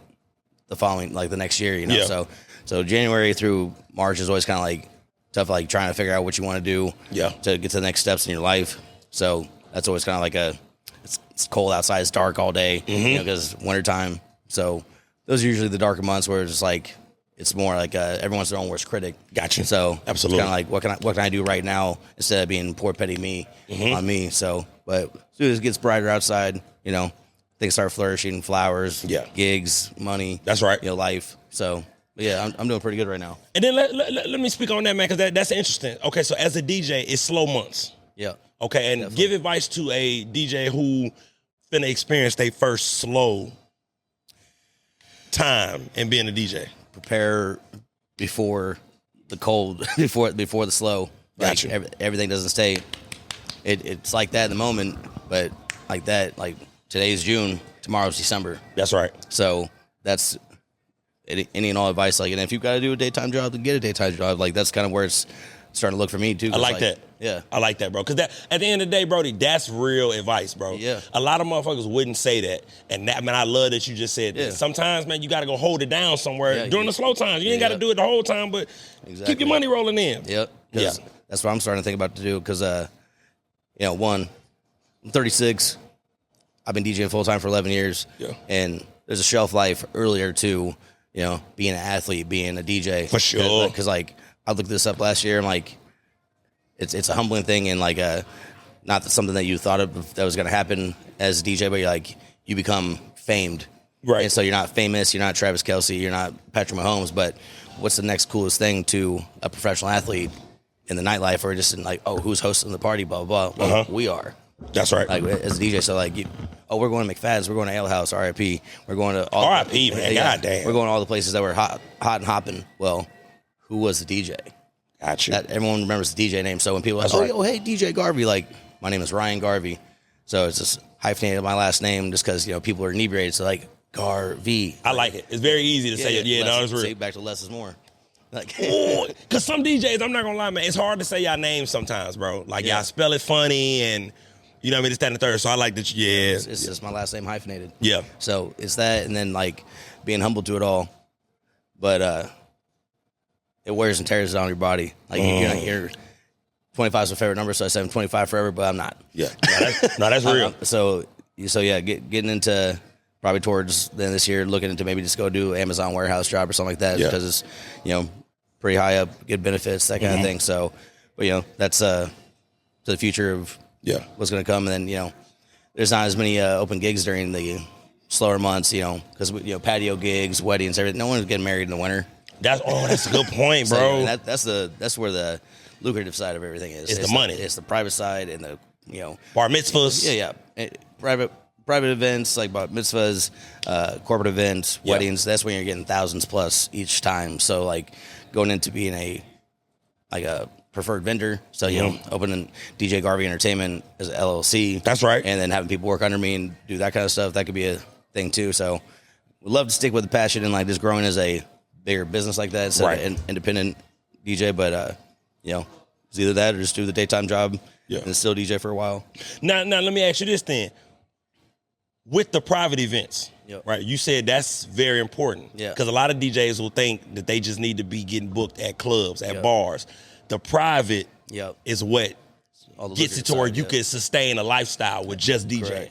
the following, like the next year, Yeah. So January through March is always kind of like tough, like trying to figure out what you want to do Yeah. to get to the next steps in your life. So that's always kind of like it's cold outside, it's dark all day, because it's wintertime. So those are usually the darker months where it's just like it's more like everyone's their own worst critic. Gotcha. So absolutely, it's kind of like what can I do right now instead of being poor petty me on me. So, but as soon as it gets brighter outside, things start flourishing, flowers, gigs, money. That's right. Life. So. Yeah, I'm doing pretty good right now. And then let me speak on that, man, because that's interesting. Okay, so as a DJ, it's slow months. Yeah. Okay, and definitely. give advice to a DJ who finna experience their first slow time in being a DJ. Prepare before the cold, before the slow. Gotcha. Everything doesn't stay. It's like that in the moment, but like that, like today's June, tomorrow's December. That's right. So that's any and all advice. Like, and if you've got to do a daytime job, then get a daytime job. Like, that's kind of where it's starting to look for me too. I like that. Yeah, I like that, bro. Because that at the end of the day, Brody, that's real advice, bro. Yeah. A lot of motherfuckers wouldn't say that, and that, man, I love that you just said that. Sometimes, man, you got to go hold it down somewhere during the slow times. You ain't got to do it the whole time, but keep your money rolling in. Yep. Yeah. That's what I'm starting to think about to do. Because, one, I'm 36. I've been DJing full time for 11 years. Yeah. And there's a shelf life earlier to, being an athlete, being a DJ. For sure. Because, like, I looked this up last year, and, like, it's a humbling thing, and, like, not that something that you thought of that was going to happen as a DJ, but you're like, you become famed. Right. And so you're not famous, you're not Travis Kelce, you're not Patrick Mahomes, but what's the next coolest thing to a professional athlete in the nightlife, or just in, like, oh, who's hosting the party, blah, blah, blah. Well, we are. That's right. Like, as a DJ, so, like, we're going to McFadden's, we're going to Ale House, RIP. We're going to all RIP, man. God damn. We're going to all the places that were hot and hopping. Well, who was the DJ? Got you. Everyone remembers the DJ name. So when people are like, hey, DJ Gar V, like, my name is Ryan Gar V. So it's just hyphenated my last name just because, people are inebriated. So, like, Gar V. I like it. It's very easy to say it. Yeah, no, it's real. Say back to less is more. Like, because some DJs, I'm not going to lie, man, it's hard to say y'all names sometimes, bro. Like, y'all spell it funny and, you know what I mean, it's that and the third. So I like that, It's just my last name hyphenated. Yeah. So it's that, and then, like, being humble to it all. But it wears and tears on your body. Like, you're 25 is my favorite number, so I say I'm 25 forever, but I'm not. Yeah. No, that's real. So yeah, getting into probably towards the end of this year, looking into maybe just go do an Amazon warehouse job or something like that, because it's, pretty high up, good benefits, that kind of thing. So, but, that's to the future of what's going to come. And then, there's not as many open gigs during the slower months, because, patio gigs, weddings, everything. No one's getting married in the winter. That's a good point, bro. So, that's where the lucrative side of everything is. It's the money. It's the private side and the, bar mitzvahs. Yeah. Private events like bar mitzvahs, corporate events, weddings. That's when you're getting thousands plus each time. So, like, going into being a preferred vendor. So, opening DJ Gar V Entertainment as an LLC. That's right. And then having people work under me and do that kind of stuff. That could be a thing too. So, we'd love to stick with the passion and, like, just growing as a bigger business like that, so an independent DJ. But it's either that or just do the daytime job and still DJ for a while. Now let me ask you this then. With the private events, right? You said that's very important. Yeah. Because a lot of DJs will think that they just need to be getting booked at clubs, at bars. The private is what gets it to where you can sustain a lifestyle with just DJ.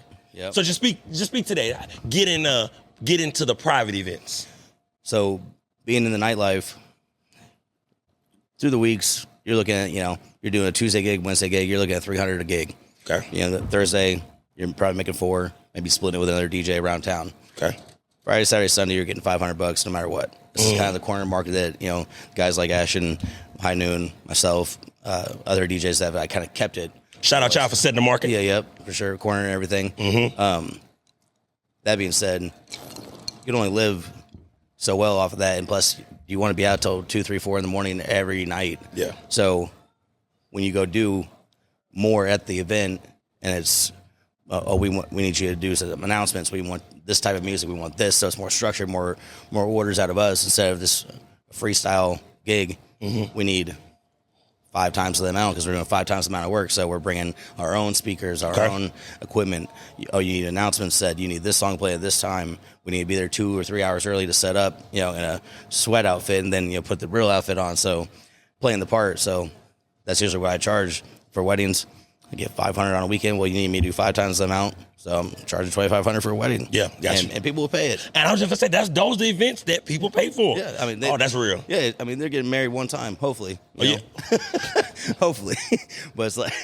So just speak to that. Get into the private events. So being in the nightlife, through the weeks, you're looking at, you're doing a Tuesday gig, Wednesday gig, you're looking at $300 a gig. Okay. Thursday, you're probably making $400, maybe splitting it with another DJ around town. Okay. Friday, Saturday, Sunday, you're getting $500 no matter what. This is kind of the corner market that, guys like Ash and High Noon, myself, other DJs that I kind of kept it. Shout out y'all for setting the market. Yeah, yep, for sure. Corner and everything. That being said, you can only live so well off of that, and plus you want to be out till 2, 3, 4 in the morning every night. Yeah. So when you go do more at the event, and it's we need you to do some announcements. We want this type of music. We want this, so it's more structured, more orders out of us instead of this freestyle gig. We need 5 times the amount because we're doing 5 times the amount of work. So we're bringing our own speakers, our own equipment. You need announcements said you need this song played at this time. We need to be there 2 or 3 hours early to set up, in a sweat outfit, and then put the real outfit on. So playing the part. So that's usually what I charge for weddings. I get $500 on a weekend. Well, you need me to do 5 times the amount. So I'm charging $2,500 for a wedding. Yeah, gotcha. And people will pay it. And I was just gonna say those the events that people pay for. Yeah, I mean, that's real. Yeah, I mean, they're getting married one time, hopefully. Yeah, hopefully. But it's like,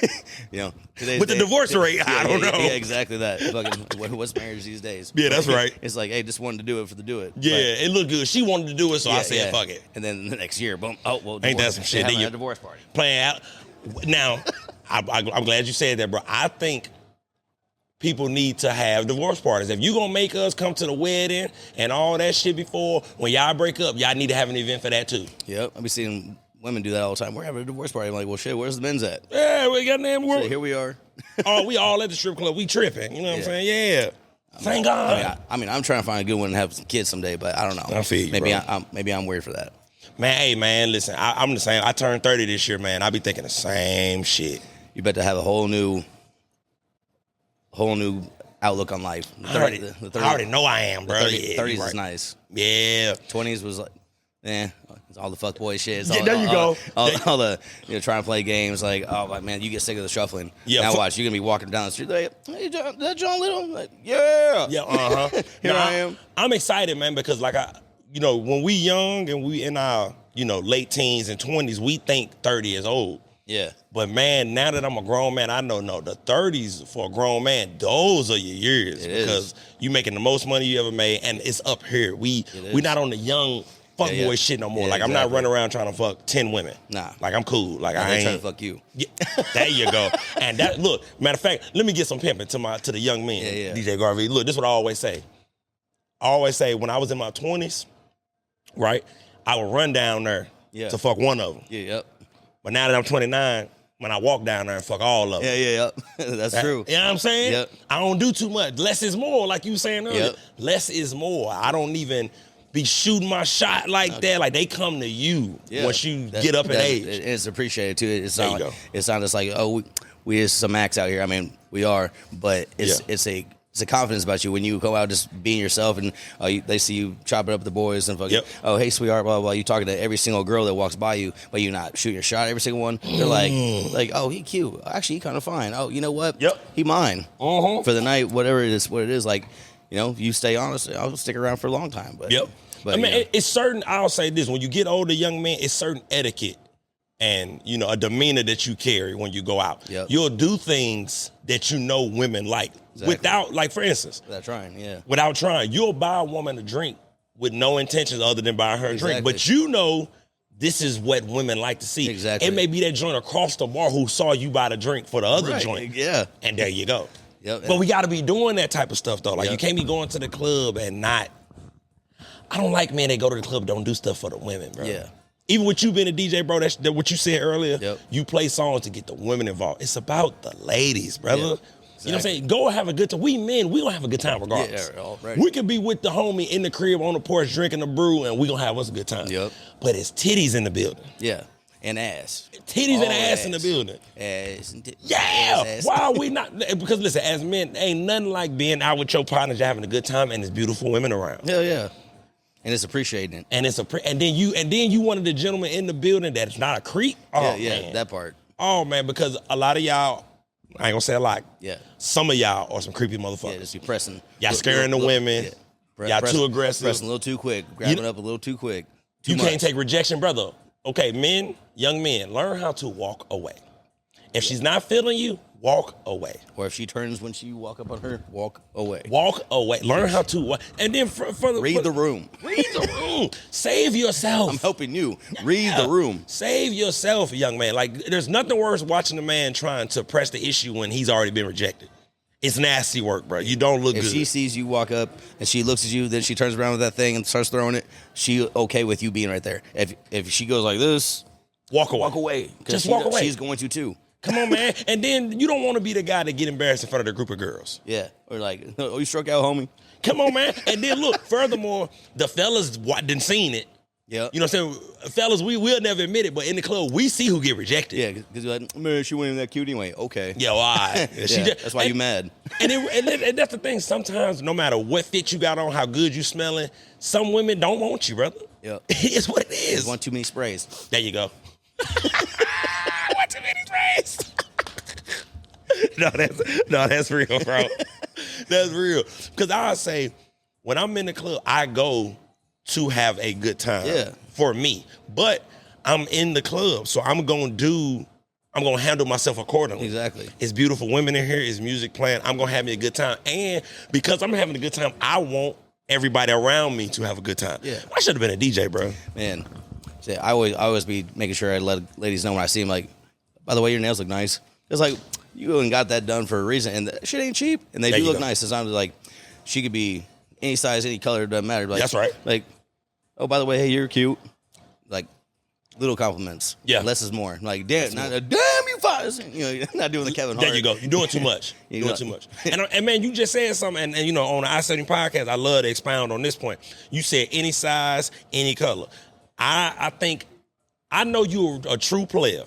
with the divorce rate, I don't know. Yeah, exactly that. Fucking, what's marriage these days? Yeah, that's right. It's like, hey, just wanted to do it for the do it. Yeah, it looked good. She wanted to do it, so I said, fuck it. And then the next year, boom. Oh, well, ain't that some shit? Having a divorce party playing out. Now, I'm glad you said that, bro. I think people need to have divorce parties. If you gonna make us come to the wedding and all that shit before, when y'all break up, y'all need to have an event for that too. Yep, I be seeing women do that all the time. We're having a divorce party. I'm like, well, shit, where's the men's at? Yeah, we got damn work. So here we are. Oh, we all at the strip club. We tripping. You know what I'm saying? Yeah. Thank God. I mean, I'm trying to find a good one and have some kids someday, but I don't know. I feel you, maybe I'm weird for that. Man, hey, man, listen, I'm the same. I turned 30 this year, man. I be thinking the same shit. You better have a whole new outlook on life. I already know I am, bro. 30s is nice. Yeah. 20s was like, it's all the fuckboy shit. There you go. All the trying to play games like, oh man, you get sick of the shuffling. Yeah. Now watch, you're gonna be walking down the street like, hey, is that John Little? Like, yeah. Yeah. Here I am. I'm excited, man, because like when we young and we in our late teens and 20s, we think 30 is old. Yeah. But man, now that I'm a grown man, I know the 30s for a grown man, those are your years because you making the most money you ever made, and it's up here. We not on the young fuckboy shit no more. Yeah, like I'm not running around trying to fuck 10 women. Nah. Like I'm cool. Like I ain't trying to fuck you. Yeah, there you go. And that look, matter of fact, let me get some pimping to the young men. Yeah. DJ Gar V. Look, this is what I always say. I always say when I was in my 20s, right, I would run down there to fuck one of them. Yeah, yep. But now that I'm 29, when I walk down there and fuck all of them. Yeah. That's true. You know what I'm saying? Yep. I don't do too much. Less is more, like you were saying earlier. Yep. Less is more. I don't even be shooting my shot like that. Like they come to you once you get up in age. It's appreciated too. It's There you not go. It's not just like, oh, we is some acts out here. I mean, we are, but it's a confidence about you when you go out just being yourself and they see you chopping up the boys and fucking, oh, hey, sweetheart, blah, blah, blah. You talking to every single girl that walks by you, but you're not shooting your shot every single one. They're like, oh, he cute. Actually, he kind of fine. Oh, you know what? Yep. He mine. For the night, whatever it is. Like, you stay honest, I'll stick around for a long time. But, I mean, it's certain, I'll say this, when you get older, young man, it's certain etiquette and, a demeanor that you carry when you go out. Yep. You'll do things that women like. Exactly. Without, like, for instance. Without trying. You'll buy a woman a drink with no intentions other than buying her a drink. But this is what women like to see. Exactly. It may be that joint across the bar who saw you buy the drink for the other joint. Yeah. And there you go. Yep. But we got to be doing that type of stuff, though. Like, you can't be going to the club and not. I don't like men that go to the club don't do stuff for the women, bro. Yeah. Even with you being a DJ, bro, that's what you said earlier. Yep. You play songs to get the women involved. It's about the ladies, brother. Yeah. You know what I'm saying? Go have a good time. We men, we gonna have a good time regardless. Yeah, already. We could be with the homie in the crib on the porch drinking a brew and we gonna have us a good time. Yep. But it's titties in the building. Yeah. And ass. Titties and ass in the building. Ass and titties. Yeah. Ass. Why are we not? Because listen, as men, ain't nothing like being out with your partners, you're having a good time, and there's beautiful women around. Hell yeah. And it's appreciating it. And then you one of the gentlemen in the building that's not a creep. Oh man. That part. Oh man, because a lot of y'all, I ain't gonna say a lot. Yeah. Some of y'all are some creepy motherfuckers. Yeah, just you pressing. Y'all scaring the women. Y'all too aggressive. Pressing a little too quick. Grabbing up a little too quick. You can't take rejection, brother. Okay, men, young men, learn how to walk away. If she's not feeling you, walk away. Or if she turns when you walk up on her, walk away. Walk away. Learn how to. And then read the room. Read the room. Save yourself. I'm helping you. Read the room. Save yourself, young man. Like, there's nothing worse watching a man trying to press the issue when he's already been rejected. It's nasty work, bro. You don't look good. If she sees you walk up and she looks at you, then she turns around with that thing and starts throwing it, she okay with you being right there. If she goes like this, walk away. Walk away. Just walk away. She's going to too. Come on, man. And then you don't want to be the guy that get embarrassed in front of the group of girls. Yeah. Or like, oh, you struck out, homie. Come on, man. And then look, furthermore, the fellas didn't seen it. Yeah. You know what I'm saying? Fellas, we'll never admit it, but in the club, we see who get rejected. Yeah, because you're like, man, she wasn't that cute anyway. Okay. Yeah, why? That's why you mad. And that's the thing. Sometimes, no matter what fit you got on, how good you smelling, some women don't want you, brother. Yeah. It's what it is. There's one too many sprays. There you go. One too many sprays. That's real, bro. That's real. Because I say, when I'm in the club, I go to have a good time. Yeah. For me. But I'm in the club, so I'm gonna handle myself accordingly. Exactly. It's beautiful women in here, it's music playing. I'm gonna have me a good time. And because I'm having a good time, I want everybody around me to have a good time. Yeah. I should have been a DJ, bro. Man, see, I always be making sure I let ladies know when I see them, like, by the way, your nails look nice. It's like, you ain't got that done for a reason, and that shit ain't cheap, and they do look nice. Sometimes, like, she could be any size, any color, it doesn't matter. Like, that's right. Like, oh, by the way, hey, you're cute. Like, little compliments. Yeah. Less is more. Like, damn, you fine. You know, you're not doing the Kevin Hart. There you go. You're doing too much. You're doing too much. And man, you just said something, and you know, on the I-70 podcast, I love to expound on this point. You said any size, any color. I think, I know you're a true player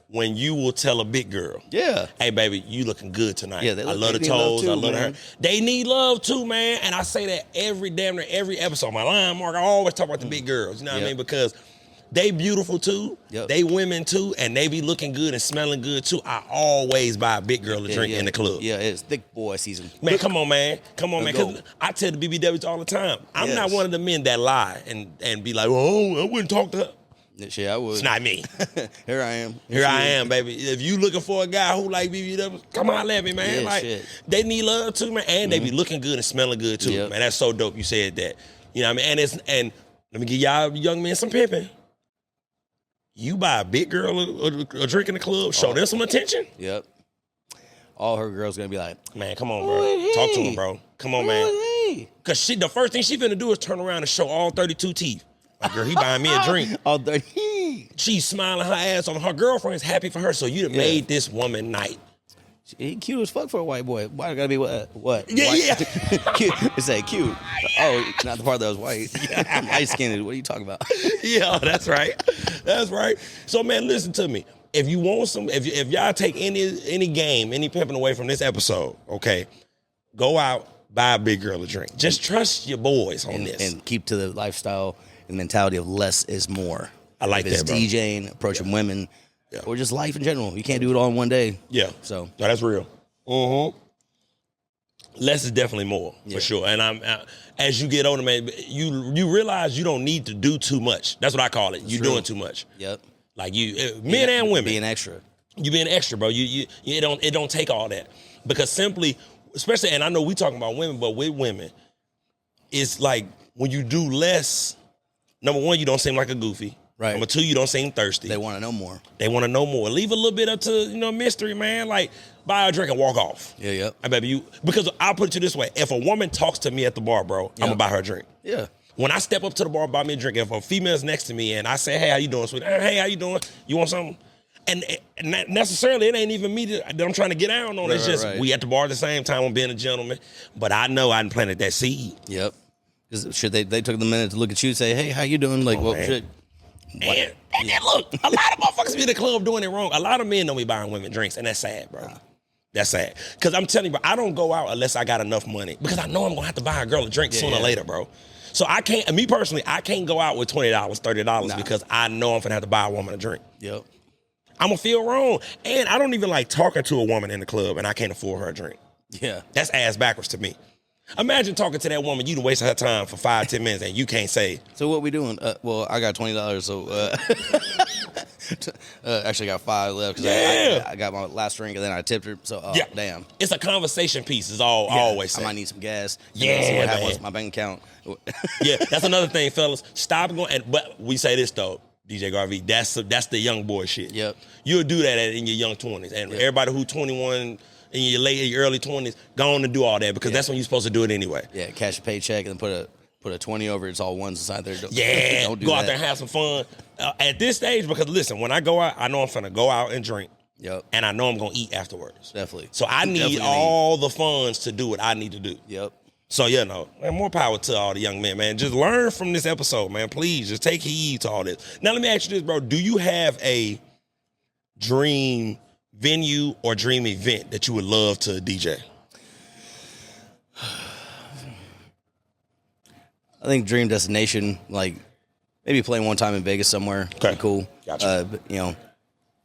when you will tell a big girl, yeah, hey, baby, you looking good tonight. Yeah, I love the toes. I love her. They need love too, man. And I say that damn near every episode. My line mark, I always talk about the big girls. You know what I mean? Because they beautiful too. Yep. They women too, and they be looking good and smelling good too. I always buy a big girl a drink in the club. Yeah, it's thick boy season. Man, come on, man. Because I tell the BBWs all the time, I'm not one of the men that lie and be like, oh, I wouldn't talk to her. Shit, I would. It's not me. Here I am. Here I am, baby. If you looking for a guy who like BBW, come on, let me, man. Yeah, like, shit. They need love too, man. And they be looking good and smelling good too, man. That's so dope you said that. You know what I mean? And let me give y'all young men some pimping. You buy a big girl a drink in the club, show them some attention. Yep. All her girls gonna be like, man, come on, bro. Hey. Talk to him, bro. Come on, man. Hey. Cause the first thing she finna do is turn around and show all 32 teeth. Like, girl, he buying me a drink. All 30. She's smiling her ass off. Her girlfriend's happy for her, so you done made this woman night. He cute as fuck for a white boy. Why gotta be what? Yeah, white? yeah. Cute. It's like cute. Oh, not the part that was white. I'm light skinned. What are you talking about? Yeah, that's right. That's right. So, man, listen to me. If you want some, if y'all take any game, any pimping away from this episode, okay, go out, buy a big girl a drink. Just trust your boys on this. And keep to the lifestyle and mentality of less is more. I like that, bro. DJing, approaching women, or just life in general. You can't do it all in one day. Yeah. So. No, that's real. Less is definitely more, for sure. And as you get older, man, you realize you don't need to do too much. That's what I call it. You're doing too much. Yep. Like men and women. Being extra. You being extra, bro. It don't take all that. Because simply, especially, and I know we talking about women, but with women, it's like when you do less, number one, you don't seem like a goofy. Right. Number two, you don't seem thirsty. They want to know more. Leave a little bit up to, mystery, man. Like, buy a drink and walk off. Yeah, yep. I bet because I'll put it to this way. If a woman talks to me at the bar, bro, I'm going to buy her a drink. Yeah. When I step up to the bar, buy me a drink. If a female's next to me and I say, hey, how you doing, sweetie? Hey, how you doing? You want something? And not necessarily, it ain't even me that I'm trying to get down on. It's just we at the bar at the same time. I'm being a gentleman. But I know I done planted that seed. Yep. Because shit, they took the minute to look at you and say, hey, how you doing? Like, well, shit. And then look, a lot of motherfuckers be in the club doing it wrong. A lot of men don't be buying women drinks, and that's sad, bro. That's sad. Because I'm telling you, bro, I don't go out unless I got enough money. Because I know I'm going to have to buy a girl a drink sooner or later, bro. So I can't, me personally, I can't go out with $20, $30 because I know I'm going to have to buy a woman a drink. Yep. I'm going to feel wrong. And I don't even like talking to a woman in the club and I can't afford her a drink. Yeah. That's ass backwards to me. Imagine talking to that woman, you done wasted her time for 5-10 minutes and you can't say. So what we doing? Well, I got $20, so actually got $5 left because I got my last drink and then I tipped her. So damn, it's a conversation piece. Is all I always say. I might need some gas. See what happens with my bank account. Yeah, that's another thing, fellas. Stop going. But we say this though, DJ Gar V. That's the young boy shit. Yep. You'll do that in your young 20s, and everybody who 21. In your early 20s, go on and do all that because that's when you're supposed to do it anyway. Yeah, cash a paycheck and then put a 20 over. It's all ones inside there. Don't do out there and have some fun. At this stage, because listen, when I go out, I know I'm finna go out and drink. Yep. And I know I'm gonna eat afterwards. Definitely. So I need all the funds to do what I need to do. Yep. So man, more power to all the young men, man. Just learn from this episode, man. Please, just take heed to all this. Now let me ask you this, bro. Do you have a dream venue or dream event that you would love to DJ? I think dream destination, like maybe playing one time in Vegas somewhere. Okay, cool. Gotcha.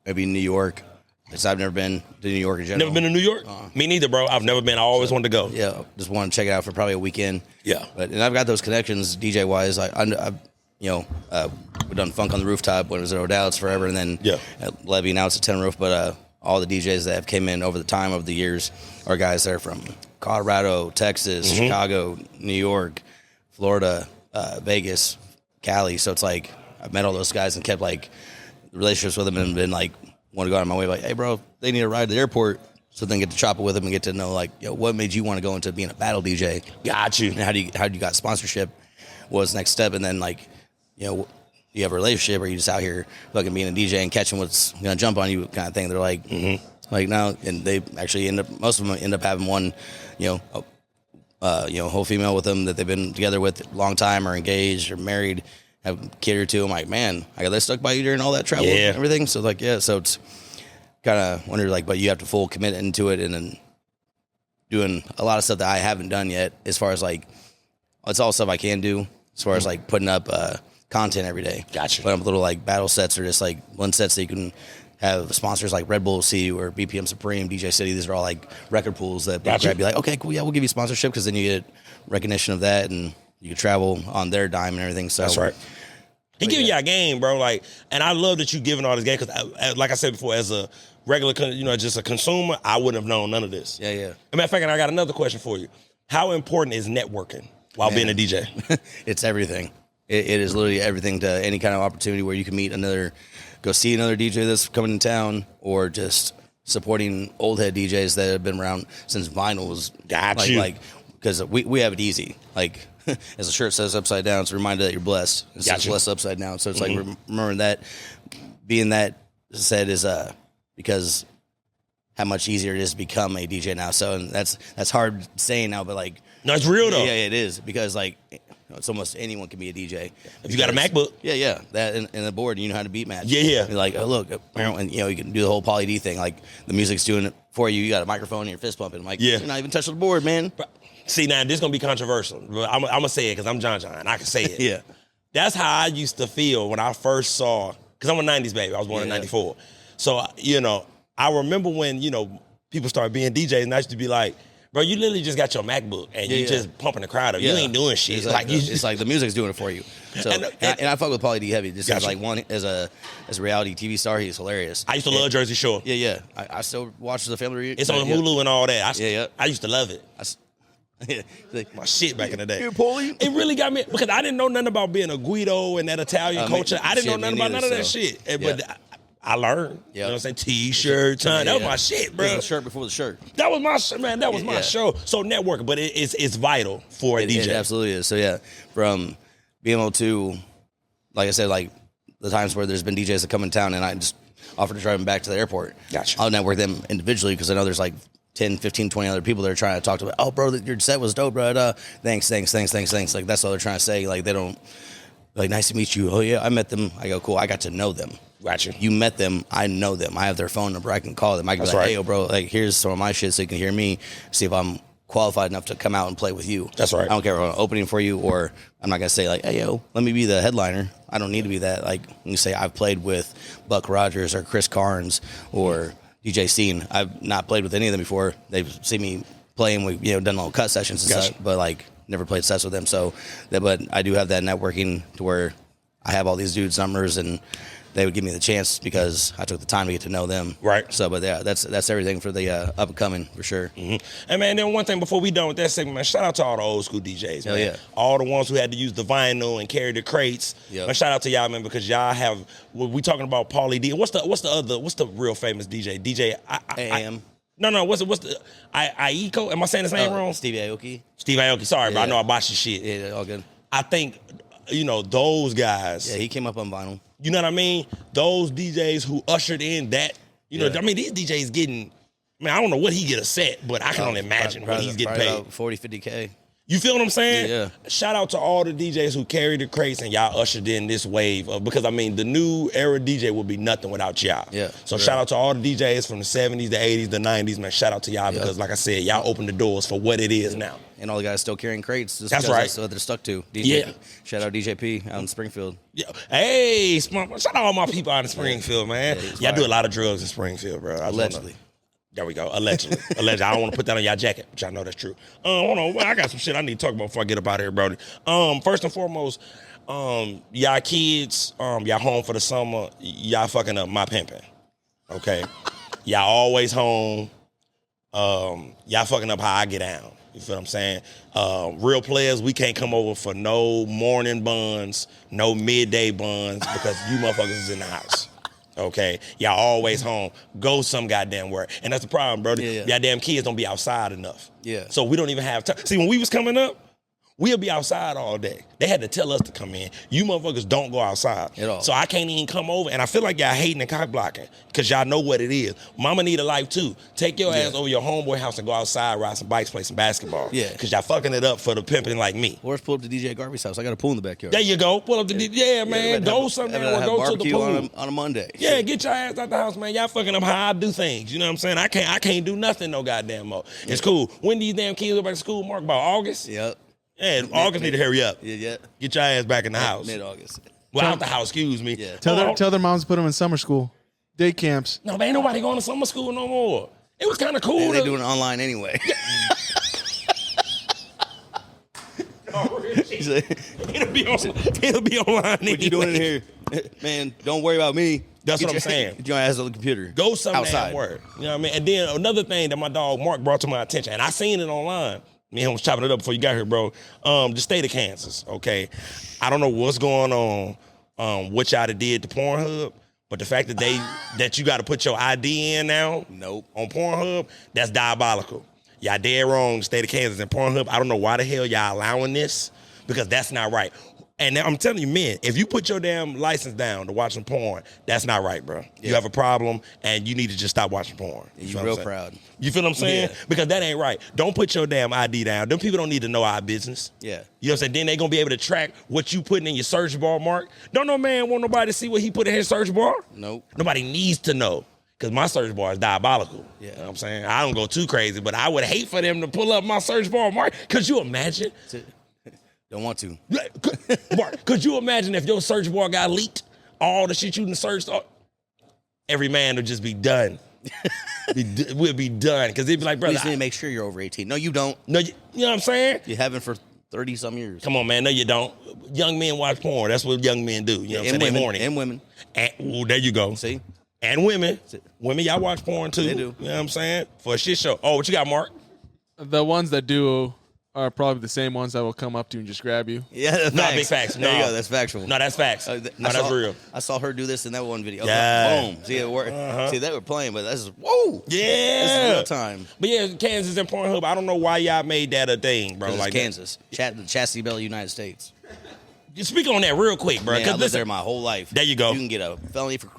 Maybe New York. Because I've never been to New York in general. Never been to New York? Me neither, bro. I've never been. I always wanted to go. Yeah, just want to check it out for probably a weekend. Yeah. And I've got those connections DJ wise. We've done Funk on the Rooftop when it was at O'Dowd's forever, and then at Levy, now it's at Ten Roof. But all the DJs that have came in over the time of the years are guys that are from Colorado, Texas, Chicago, New York, Florida, Vegas, Cali. So it's like I've met all those guys and kept like relationships with them and been like, want to go out of my way, like, hey, bro, they need a ride to the airport, so then get to chop it with them and get to know, like, what made you want to go into being a battle DJ? Got you. And how you got sponsorship was next step, and then, like, you have a relationship, or you just out here fucking being a DJ and catching what's going to jump on you kind of thing. They're like, like, no, and they actually most of them end up having one, whole female with them that they've been together with a long time or engaged or married, have a kid or two. I'm like, man, I got that stuck by you during all that travel and everything. So like, so it's kind of wonder like, but you have to full commit into it, and then doing a lot of stuff that I haven't done yet. As far as like, it's all stuff I can do. As far as like putting up content every day. Gotcha. Putting up little like battle sets or just like one sets that you can have sponsors like Red Bull see or BPM Supreme, DJ City. These are all like record pools that grab you like, okay, cool, yeah, we'll give you sponsorship, because then you get recognition of that and you can travel on their dime and everything. So that's right. He giving you a game, bro. Like, and I love that you giving all this game, because, like I said before, as a regular, just a consumer, I wouldn't have known none of this. Yeah. As a matter of fact, I got another question for you. How important is networking while being a DJ? It's everything. It is literally everything to any kind of opportunity where you can meet go see another DJ that's coming in town, or just supporting old head DJs that have been around since vinyl was. Got you. Like, because we have it easy. Like, as the shirt says upside down, it's a reminder that you're blessed. It says blessed upside down. So it's like remembering that. Being that said is because how much easier it is to become a DJ now. So, and that's hard saying now, but like, no, it's real though. Yeah, it is, because like, it's almost anyone can be a DJ. If you got a MacBook. Yeah. That and the board, and you know how to beat match. Yeah. You're like, oh, look, and you can do the whole Poly D thing. Like, the music's doing it for you. You got a microphone and you're fist pumping. I'm like, you're not even touching the board, man. See, now this is going to be controversial. I'm going to say it because I'm John. I can say it. Yeah. That's how I used to feel when I first saw, because I'm a 90s baby. I was born in 94. So, I remember when, people started being DJs, and I used to be like, bro, you literally just got your MacBook and you just pumping the crowd up. You ain't doing shit. Exactly. It's like the music's doing it for you. So, and I fuck with Pauly D heavy. Just as like one as a reality TV star, he's hilarious. I used to love Jersey Shore. Yeah. I still watch the family reunion. It's on Hulu and all that. I used to love it. My shit back in the day. It really got me, because I didn't know nothing about being a Guido and that Italian culture. I didn't know nothing about none of that shit. But I learned. You know what I'm saying? T-shirt, that was my shit, bro. The shirt before the shirt. That was my shit, man. That was my show. So networking, but it's vital for a DJ. It absolutely is. So from being able to, like I said, like the times where there's been DJs that come in town and I just offer to drive them back to the airport. Gotcha. I'll network them individually, because I know there's like 10, 15, 20 other people that are trying to talk to me. Oh, bro, your set was dope, bro. Thanks. Like, that's all they're trying to say. Like, they don't, like, nice to meet you. Oh, yeah, I met them. I go, cool, I got to know them. Gotcha. You met them. I know them. I have their phone number. I can call them. I can be like, hey, yo, bro, like, here's some of my shit so you can hear me, see if I'm qualified enough to come out and play with you. That's right. I don't care if I'm opening for you, or I'm not going to say, like, hey, yo, let me be the headliner. I don't need to be that. Like, you say I've played with Buck Rogers or Chris Carnes or DJ Scene. I've not played with any of them before. They've seen me playing. We've done little cut sessions and stuff, but like never played sets with them. So, but I do have that networking to where I have all these dudes' numbers, and they would give me the chance because I took the time to get to know them. Right. So, but yeah, that's everything for the up and coming for sure. And man, then one thing before we done with that segment, man, shout out to all the old school DJs, man. Yeah. All the ones who had to use the vinyl and carry the crates. Yep. Man, shout out to y'all, man, because y'all have. We talking about Pauly D. What's the real famous DJ? DJ AM. No. What's the Aiko? Am I saying his name wrong? Steve Aoki. Steve Aoki. Sorry, bro. I know I botched your shit. Yeah, all good. I think those guys. Yeah, he came up on vinyl. You know what I mean? Those DJs who ushered in that. I mean, these DJs getting. Man, I don't know what he get a set, but I can only imagine what he's getting paid. About $40, $50K. You feel what I'm saying? Yeah. Shout out to all the DJs who carried the crates and y'all ushered in this wave because I mean the new era DJ would be nothing without y'all. Yeah. So shout out to all the DJs from the 70s, the 80s, the 90s, man. Shout out to y'all because like I said, y'all opened the doors for what it is now. And all the guys still carrying crates. Just That's right. That's what they're stuck to. DJ, shout out DJP out in Springfield. Yeah. Hey, shout out all my people out in Springfield, man. Y'all do a lot of drugs in Springfield, bro. Allegedly. There we go. Allegedly. Allegedly. I don't want to put that on y'all jacket, but y'all know that's true. Hold on. I got some shit I need to talk about before I get up out of here, Brody. First and foremost, y'all kids, y'all home for the summer, y'all fucking up my pimping. Okay? Y'all always home. Y'all fucking up how I get down. You feel what I'm saying? Real players, we can't come over for no morning buns, no midday buns, because you motherfuckers is in the house. Okay, y'all always home. Go some goddamn where. And that's the problem, bro. Y'all damn kids don't be outside enough. Yeah. So we don't even have time. See, when we was coming up, we'll be outside all day. They had to tell us to come in. You motherfuckers don't go outside. At all. So I can't even come over. And I feel like y'all hating and cock blocking because y'all know what it is. Mama need a life too. Take your ass over your homeboy house and go outside, ride some bikes, play some basketball. Yeah. Because y'all fucking it up for the pimping like me. Or let's pull up to DJ Gar V's house. I got a pool in the backyard. There you go. Pull up the man. Go somewhere or go to the pool. On a Monday. Yeah, get your ass out the house, man. Y'all fucking up how I do things. You know what I'm saying? I can't do nothing no goddamn more. It's cool. When these damn kids go back to school, Mark, about August? Yep. Yeah, August need to hurry up. Yeah. Get your ass back in the house. Mid-August. Well, out the house, excuse me. Yeah. Tell their moms to put them in summer school, day camps. No, man, ain't nobody going to summer school no more. It was kind of cool. They're doing it online anyway. It'll be online. What you doing in here? Man, don't worry about me. That's what I'm saying. Get your ass on the computer. Go somewhere outside. Work. You know what I mean? And then another thing that my dog Mark brought to my attention, and I seen it online. Me and him was chopping it up before you got here, bro. The state of Kansas, okay? I don't know what's going on, what y'all did to Pornhub, but the fact that that you got to put your ID in now on Pornhub, that's diabolical. Y'all dead wrong, the state of Kansas and Pornhub. I don't know why the hell y'all allowing this, because that's not right. And I'm telling you, men, if you put your damn license down to watching porn, that's not right, bro. Yeah. You have a problem, and you need to just stop watching porn. You're real proud. You feel what I'm saying? Yeah. Because that ain't right. Don't put your damn ID down. Them people don't need to know our business. Yeah. You know what I'm saying? Then they going to be able to track what you putting in your search bar, Mark. Don't no man want nobody to see what he put in his search bar? Nope. Nobody needs to know. Because my search bar is diabolical. Yeah. You know what I'm saying? I don't go too crazy, but I would hate for them to pull up my search bar, Mark. Could you imagine? Don't want to. Mark, could you imagine if your search bar got leaked? All the shit you done searched, every man would just be done. We'll be done. Because they'd be like, brother. You just need to make sure you're over 18. No, you don't. No, you know what I'm saying? You haven't for 30-some years. Come on, man. No, you don't. Young men watch porn. That's what young men do. You know what I'm saying? They're horny. And women. There you go. See? And women. Women, y'all watch porn too. They do. You know what I'm saying? For a shit show. Oh, what you got, Mark? The ones that do are probably the same ones that will come up to you and just grab you. Yeah, that's no, facts. big facts. There you go. That's factual. No, that's facts. That's real. I saw her do this in that one video. Yeah. Boom. See, it worked. See, they were playing, but that's whoa. Yeah. This is real time. But yeah, Kansas and Pornhub, I don't know why y'all made that a thing, bro. Like Kansas. The Chastity Belt, United States. You speak on that real quick, bro. Man, I lived there my whole life. There you go. You can get a felony for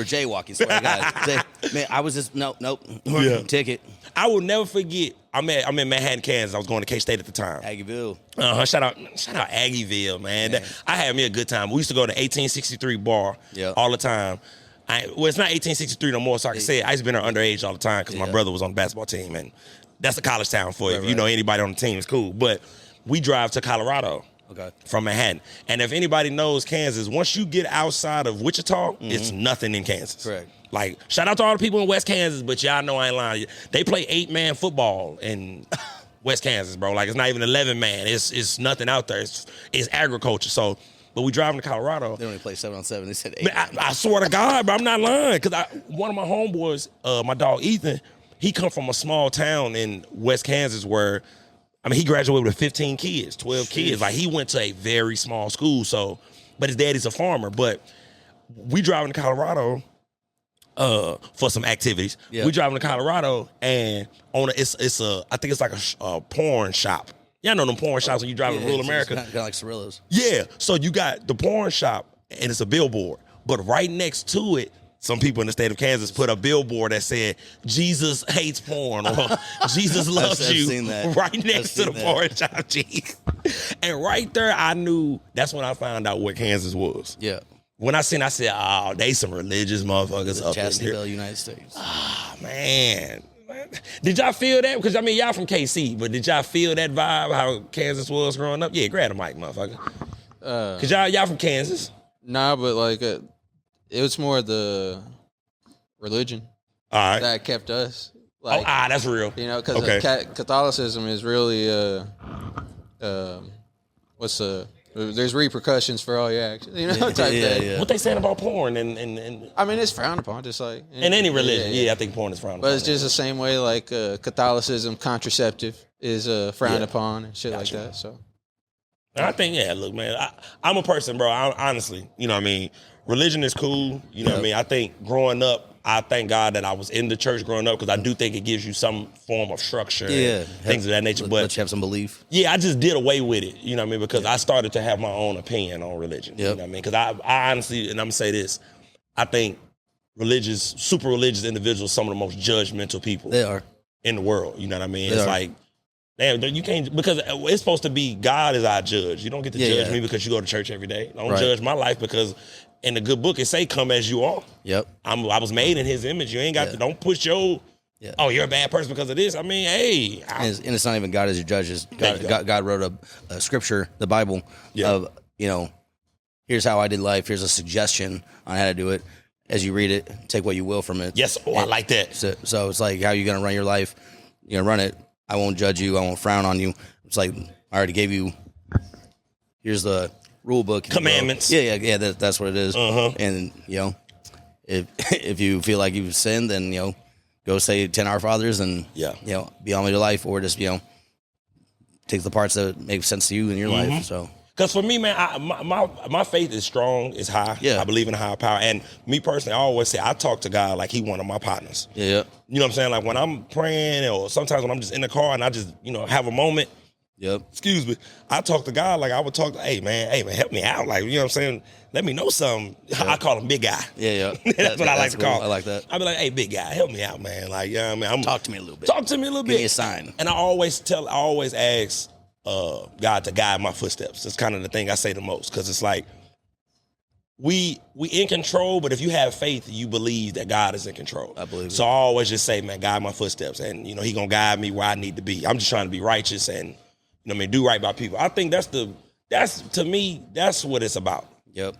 jaywalking. Swear to God. Man, I was just nope. Yeah. Ticket. I will never forget. I'm in Manhattan, Kansas. I was going to K-State at the time. Aggieville. Shout out Aggieville, man. I had me a good time. We used to go to 1863 bar all the time. It's not 1863 no more, so I can say it. I used to be there underage all the time because my brother was on the basketball team, and that's a college town for you. If you know anybody on the team, it's cool. But we drive to Colorado. Okay. From Manhattan. And if anybody knows Kansas, once you get outside of Wichita, it's nothing in Kansas. Correct. Like, shout out to all the people in West Kansas, but y'all know I ain't lying. They play 8-man football in West Kansas, bro. Like, it's not even 11-man. It's nothing out there. It's agriculture. So, but we driving to Colorado. They only play 7-on-7. They said 8. I swear to God, bro, I'm not lying. Because one of my homeboys, my dog Ethan, he come from a small town in West Kansas where, I mean, he graduated with 15 kids, 12 kids. Like, he went to a very small school, so, but his daddy's a farmer. But we driving to Colorado for some activities. Yeah. We driving to Colorado, and I think it's like a porn shop. Y'all know them porn shops when you drive in rural America. Kind of like Cirillos. Yeah, so you got the porn shop, and it's a billboard. But right next to it some people in the state of Kansas put a billboard that said, Jesus hates porn or Jesus loves I've you seen that. right next to the porn shop cheese. And right there, I knew, that's when I found out what Kansas was. Yeah. When I seen, I said, oh, they some religious motherfuckers up in here. Chastity United States. Oh, man. Did y'all feel that? Because, I mean, y'all from KC, but did y'all feel that vibe, how Kansas was growing up? Yeah, grab the mic, motherfucker. Because y'all from Kansas. Nah, but like it was more the religion that kept us. Like, that's real. You know, because Catholicism is really there's repercussions for all your actions. You know, type thing. Yeah. What they saying about porn and I mean, it's frowned upon, just like in any religion. Yeah, I think porn is frowned upon. But it's just the same way like Catholicism, contraceptive is frowned upon and shit like that. So. And I think, look, man, I'm a person, bro. Honestly, you know what I mean? Religion is cool. You know what I mean? I think growing up, I thank God that I was in the church growing up because I do think it gives you some form of structure and things of that nature. But let you have some belief. Yeah, I just did away with it, you know what I mean? Because I started to have my own opinion on religion. You know what I mean? Because I honestly, and I'm going to say this, I think super religious individuals, some of the most judgmental people they are in the world. You know what I mean? It's like, damn, you can't, because it's supposed to be God is our judge. You don't get to judge me because you go to church every day. Don't judge my life because in the good book it say come as you are. Yep. I was made in his image. You ain't got to, don't push your, you're a bad person because of this. I mean, hey. And it's not even God as your judge. God wrote a scripture, the Bible, of, you know, here's how I did life. Here's a suggestion on how to do it. As you read it, take what you will from it. Yes, I like that. So it's like, how you going to run your life? You're going to run it. I won't judge you. I won't frown on you. It's like, I already gave you, here's the rule book. Commandments. Yeah, that's what it is. And, you know, if you feel like you've sinned, then, you know, go say 10 Our Fathers and, you know, be on with your life, or just, you know, take the parts that make sense to you in your life. So. Because for me, man, my faith is strong, it's high. Yeah. I believe in a higher power. And me personally, I always say I talk to God like he one of my partners. Yeah. You know what I'm saying? Like when I'm praying or sometimes when I'm just in the car and I just, you know, have a moment. Yep. Excuse me. I talk to God like I would talk to, hey man, help me out. Like, you know what I'm saying? Let me know something. Yep. I call him big guy. Yeah. That's what I like to call him. I like that. I be like, hey, big guy, help me out, man. Like, yeah, man. Talk to me a little bit. Give me a sign. And I always ask God to guide my footsteps. That's kind of the thing I say the most, because it's like we in control, but if you have faith, you believe that God is in control. I believe so. I always just say, man, guide my footsteps, and you know he gonna guide me where I need to be. I'm just trying to be righteous and, you know what I mean, do right by people. I think that's to me that's what it's about. Yep.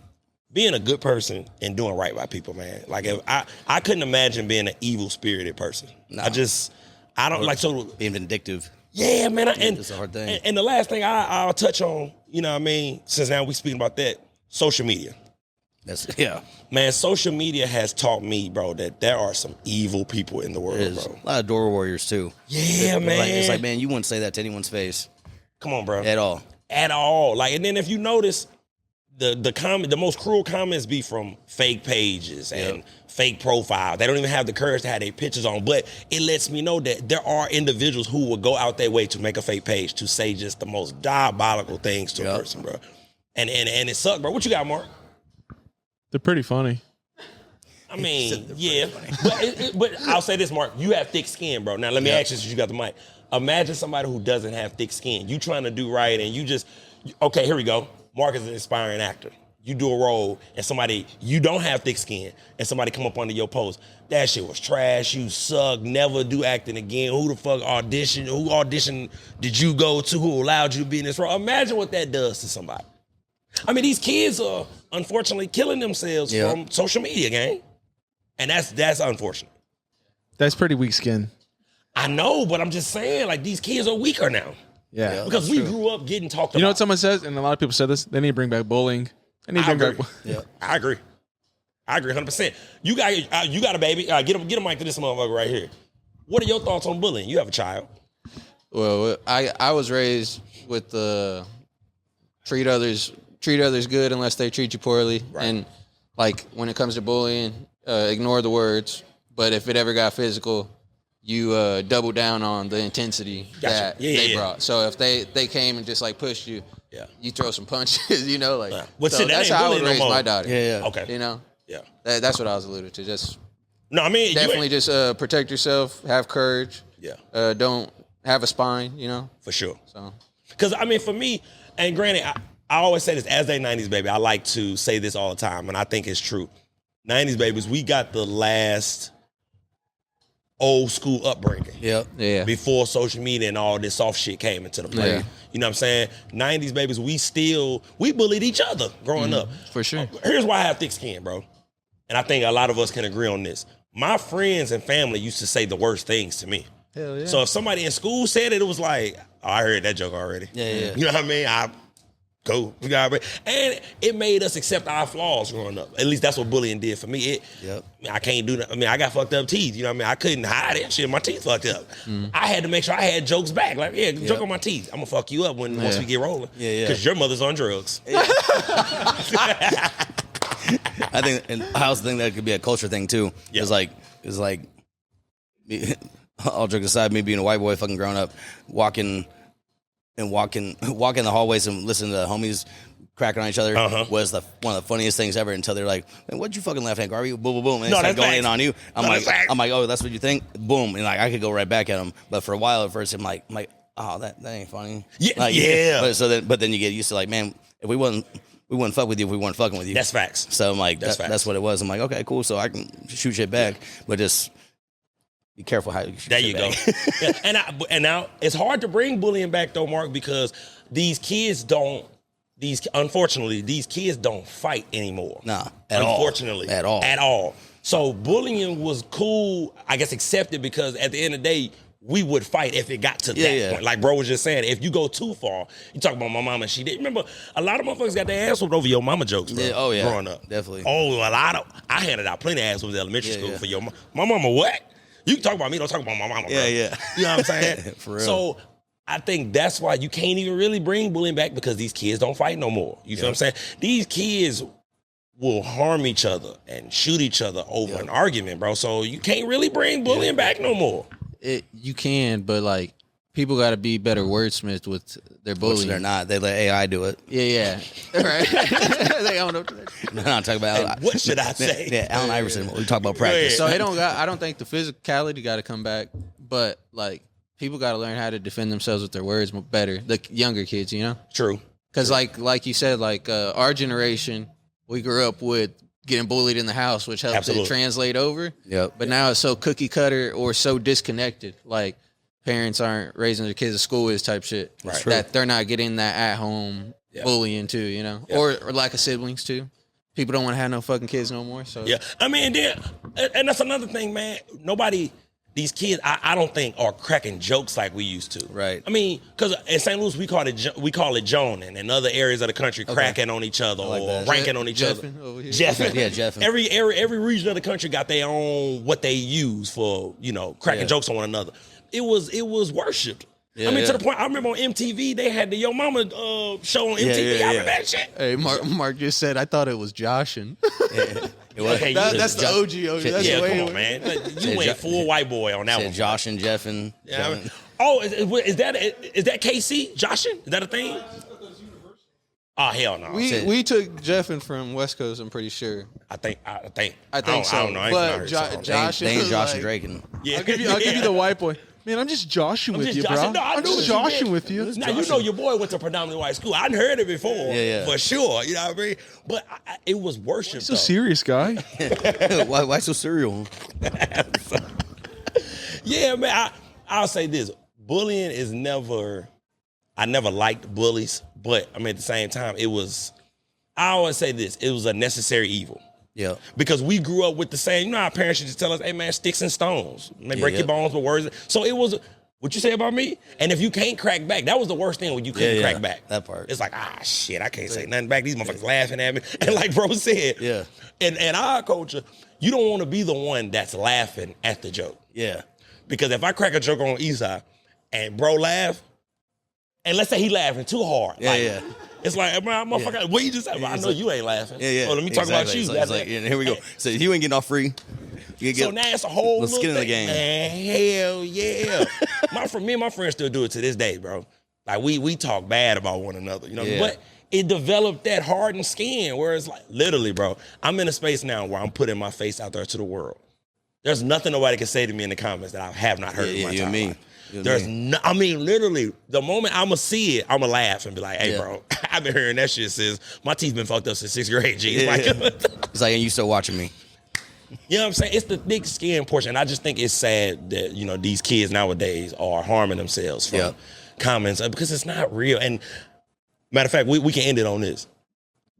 Being a good person and doing right by people, man. Like if I couldn't imagine being an evil spirited person. No. I don't like so being vindictive. Yeah, man. It's a hard thing. And the last thing I'll touch on, you know what I mean, since now we speaking about that, social media. Man, social media has taught me, bro, that there are some evil people in the world, bro. A lot of door warriors, too. Yeah, man. It's like, man, you wouldn't say that to anyone's face. Come on, bro. At all. Like, and then if you notice, the most cruel comments be from fake pages and fake profiles. They don't even have the courage to have their pictures on. But it lets me know that there are individuals who will go out their way to make a fake page to say just the most diabolical things to a person, bro. And it sucks, bro. What you got, Mark? They're pretty funny. I mean, yeah. But I'll say this, Mark. You have thick skin, bro. Now, let me ask you since you got the mic. Imagine somebody who doesn't have thick skin. You trying to do right and you just, okay, here we go. Mark is an inspiring actor. You do a role and somebody, you don't have thick skin and somebody come up under your post. That shit was trash. You suck. Never do acting again. Who the fuck auditioned? Who audition did you go to? Who allowed you to be in this role? Imagine what that does to somebody. I mean, these kids are unfortunately killing themselves from social media, gang. And that's unfortunate. That's pretty weak skin. I know, but I'm just saying, like, these kids are weaker now. Yeah. Because we grew up getting talked about. You know what someone says, and a lot of people said this, they need to bring back bullying. I agree 100%. You got a baby. Get a mic to this motherfucker right here. What are your thoughts on bullying? You have a child. Well, I was raised with the treat others good unless they treat you poorly. Right. And like when it comes to bullying, ignore the words. But if it ever got physical, you double down on the intensity that they brought. So if they came and just like pushed you, you throw some punches, you know, like. So that's how I would raise my daughter. Yeah. Okay. You know, Yeah. That's what I was alluding to. Just No, I mean definitely just protect yourself, have courage. Yeah. Don't have a spine, For sure. So, because I mean, for me, and granted, I always say this as a '90s baby. I like to say this all the time, and I think it's true. '90s babies, we got the last old school upbringing. Yep. yeah. Before social media and all this soft shit came into the play. Yeah. You know what I'm saying? '90s babies, we bullied each other growing up. For sure. Here's why I have thick skin, bro. And I think a lot of us can agree on this. My friends and family used to say the worst things to me. Hell yeah. So if somebody in school said it, it was like, oh, I heard that joke already. Yeah. You know what I mean? Cool. And it made us accept our flaws growing up. At least that's what bullying did for me. I can't do that. I mean, I got fucked up teeth. You know what I mean? I couldn't hide it. Shit, my teeth fucked up. I had to make sure I had jokes back. Like, joke on my teeth. I'm gonna fuck you up once we get rolling. Yeah. Because your mother's on drugs. I think, and I also think that could be a culture thing too. Yeah. It's like, all jokes aside, me being a white boy, fucking growing up, walking the hallways and listening to the homies cracking on each other was one of the funniest things ever. Until they're like, "Man, what'd you fucking laugh at, Garvey?" Boom, boom, boom, and they start going in on you. I'm like, oh, that's what you think? Boom, and like I could go right back at them. But for a while at first, I'm like, oh, that ain't funny. Yeah, like, yeah. But then you get used to like, man, if we wouldn't fuck with you if we weren't fucking with you. That's facts. So I'm like, That's facts. that's what it was. I'm like, okay, cool. So I can shoot shit back, but just be careful how you shoot There shit you go. back. Yeah, and now it's hard to bring bullying back though, Mark, because these kids don't fight anymore. Nah, unfortunately. At all. At all. So bullying was cool, I guess, accepted because at the end of the day, we would fight if it got to that point. Like bro was just saying, if you go too far, you talk about my mama, she did. Remember, a lot of motherfuckers got their ass whooped over your mama jokes, bro. Yeah, oh yeah. Growing up. Definitely. Oh, I handed out plenty of ass whoops in elementary school for your mama. My mama what? You can talk about me, don't talk about my mama, bro. Yeah. You know what I'm saying? For real. So I think that's why you can't even really bring bullying back because these kids don't fight no more. You feel what I'm saying? These kids will harm each other and shoot each other over an argument, bro. So you can't really bring bullying back no more. You can, but like people got to be better wordsmiths with their bullying. Which they're not. They let AI do it. Yeah. Right. They own up to that. No, I'm talking about What should I say? Yeah, Allen Iverson. We talk about practice. So I don't think the physicality got to come back, but like people got to learn how to defend themselves with their words better. The younger kids, True. Because like you said, like our generation, we grew up with getting bullied in the house, which helped it translate over. Yep. But now it's so cookie cutter or so disconnected. Like parents aren't raising their kids as school is type shit. Right. That they're not getting that at home bullying too, Yep. or lack of siblings too. People don't want to have no fucking kids no more. So I mean, and that's another thing, man. These kids, I don't think are cracking jokes like we used to. Right. I mean, because in St. Louis we call it joning, and other areas of the country cracking on each other or ranking on each other. Jeffing. Yeah, Jeffing. Every region of the country got their own what they use for cracking jokes on one another. It was worshipped. Yeah, I mean, to the point I remember on MTV they had the Yo Mama show on MTV. I remember that shit. Hey, Mark just said I thought it was Joshin. Okay, that's the OG. That's yeah, the come on, man. You went full white boy on that one. Josh and Jeff and yeah, I mean, oh, is that KC? Joshin? Is that a thing? Oh hell no. We took Jeffin from West Coast. I'm pretty sure. I think so. I don't know. But Josh, they ain't Josh and Drake. Yeah. I'll give you the white boy. Man, I'm just joshing with you, bro. I'm just joshing with you. Now, you know your boy went to predominantly white school. I'd heard it before, for sure. You know what I mean? But it was worship. So serious, guy. Why so serial? Yeah, man. I'll say this: bullying is never. I never liked bullies, but I mean at the same time, it was. I always say this: it was a necessary evil. Yeah. Because we grew up with the same, our parents should just tell us, hey man, sticks and stones. They break your bones with words. So it was, what you say about me? And if you can't crack back, that was the worst thing when you couldn't crack back. That part. It's like, shit, I can't say nothing back. These motherfuckers laughing at me. And like bro said, in our culture, you don't want to be the one that's laughing at the joke. Yeah. Because if I crack a joke on Esai and bro laugh, and let's say he laughing too hard. It's like, man, motherfucker, what you just said? I know you ain't laughing. Oh, let me talk about you. It's like, here we go. So you ain't getting off free. So now it's a whole little skin in the thing. game. Man, hell yeah. Me and my friends still do it to this day, bro. Like we talk bad about one another, But it developed that hardened skin where it's like, literally, bro, I'm in a space now where I'm putting my face out there to the world. There's nothing nobody can say to me in the comments that I have not heard in my time. There's no, I mean, literally, the moment I'ma see it, I'ma laugh and be like, hey, bro, I've been hearing that shit since my teeth been fucked up since 6th grade, G. It's like, and you still watching me. You know what I'm saying? It's the thick skin portion. And I just think it's sad that, you know, these kids nowadays are harming themselves from comments because it's not real. And matter of fact, we can end it on this.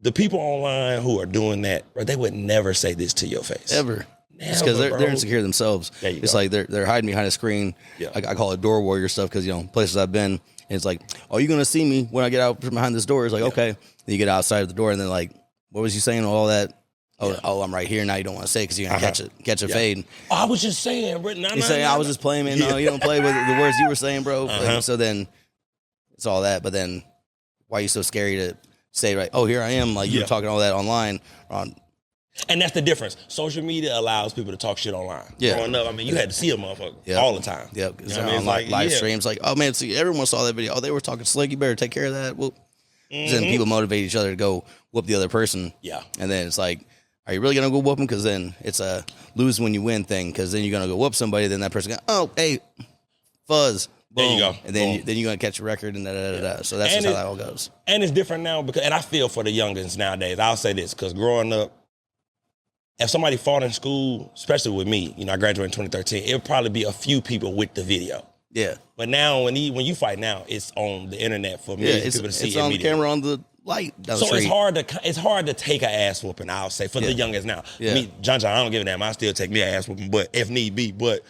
The people online who are doing that, bro, they would never say this to your face. Ever. It's because they're insecure themselves. It's like they're hiding behind a screen. Yeah. I call it door warrior stuff because, you know, places I've been, and it's like, oh, you're going to see me when I get out from behind this door. It's like, okay. Then you get outside of the door and then like, what was you saying? All that. Oh, I'm right here. Now you don't want to say because you're going to catch a fade. Oh, I was just saying. You say, I was just playing, man. No, you don't play with the words you were saying, bro. Like, so then it's all that. But then why are you so scary to say, right, oh, here I am. Like you're talking all that online and that's the difference. Social media allows people to talk shit online. Yeah. Growing up, I mean, you had to see a motherfucker all the time. Yeah. Because on live streams, like, oh, man, see, everyone saw that video. Oh, they were talking slick. You better take care of that. Well, then people motivate each other to go whoop the other person. Yeah. And then it's like, are you really going to go whoop them? Because then it's a lose when you win thing. Because then you're going to go whoop somebody. Then that person goes, oh, hey, fuzz. Boom. There you go. And then you're going to catch a record and da-da-da-da. So that's just how that all goes. And it's different now. And I feel for the youngins nowadays. I'll say this. Because growing up, if somebody fought in school, especially with me, you know, I graduated in 2013, it would probably be a few people with the video. Yeah. But now, when you fight now, it's on the internet for millions of people to see. It's on the camera on the light down the street. It's hard to take an ass whooping, I'll say, for the youngest now. Me, John, I don't give a damn. I still take me an ass whooping, but if need be. But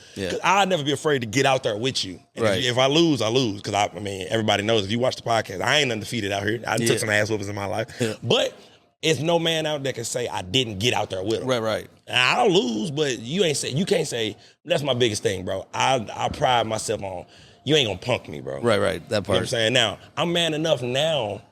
I'll never be afraid to get out there with you. And if I lose, I lose. Because, I mean, everybody knows if you watch the podcast, I ain't undefeated out here. I took some ass whoopings in my life. Yeah. But it's no man out there can say I didn't get out there with him. Right. I'll lose, but you can't say, that's my biggest thing, bro. I pride myself on, you ain't gonna punk me, bro. Right. That part. You know what I'm saying? Now, I'm man enough now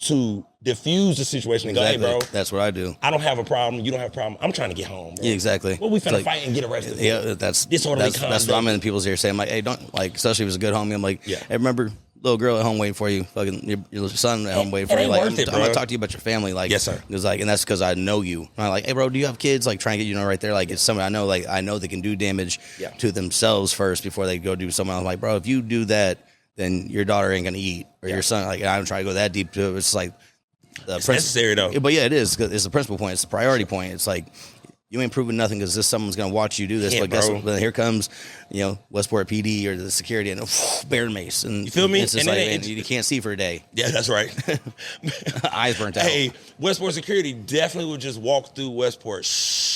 to diffuse the situation and go, hey, bro. That's what I do. I don't have a problem. You don't have a problem. I'm trying to get home, bro. Yeah, exactly. Well, we finna fight and get arrested. Yeah, that's what I'm in people's ear saying. I'm like, hey, don't, like, especially if it's a good homie. I'm like, hey, remember, little girl at home waiting for you, fucking your son at home waiting for you. Like, I'm gonna talk to you about your family. Like, yes, sir. It was like, and that's because I know you. And I'm like, hey, bro, do you have kids? Like, trying to get you right there. Like, it's somebody I know. Like, I know they can do damage to themselves first before they go do someone else. I'm like, bro, if you do that, then your daughter ain't gonna eat, or your son. Like, I don't try to go that deep to it. It's like it's necessary though. But yeah, it is. It's the principal point. It's the priority point. It's like, you ain't proving nothing because someone's gonna watch you do this. But guess what? Then here comes, Westport PD or the security and bear mace, and you feel me? It's just and you can't see for a day. Yeah, that's right. Eyes burnt out. Hey, Westport security definitely would just walk through Westport.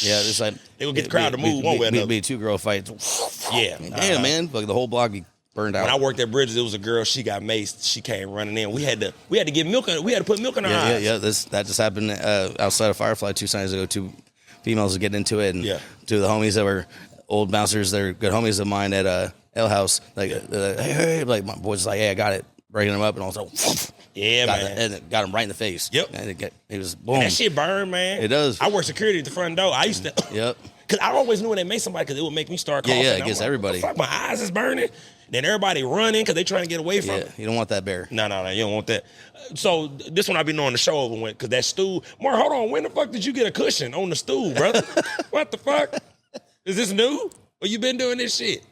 Yeah, it's like they would get the crowd to move one way or another. Be 2 girl fights. Yeah, damn man, like the whole block be burned out. When I worked at Bridges, it was a girl. She got maced. She came running in. We had to get milk. We had to put milk in her eyes. Yeah. That just happened outside of Firefly 2 Sundays ago. 2 females were getting into it, and 2 of the homies that were old bouncers, they're good homies of mine at L House. Like, hey, like my boys was like, hey, I got it, breaking them up, and also, got him right in the face. Yep, and it was boom. And that shit burned, man. It does. I worked security at the front door. I used to. Yep. Because I always knew when they made somebody, because it would make me start coughing. Yeah, it gets everybody. Fuck, my eyes is burning. Then everybody running because they trying to get away from it. You don't want that bear. No, you don't want that. So this one I be knowing the show over with, because that stool. Mark, hold on. When the fuck did you get a cushion on the stool, brother? What the fuck? Is this new? Or you been doing this shit?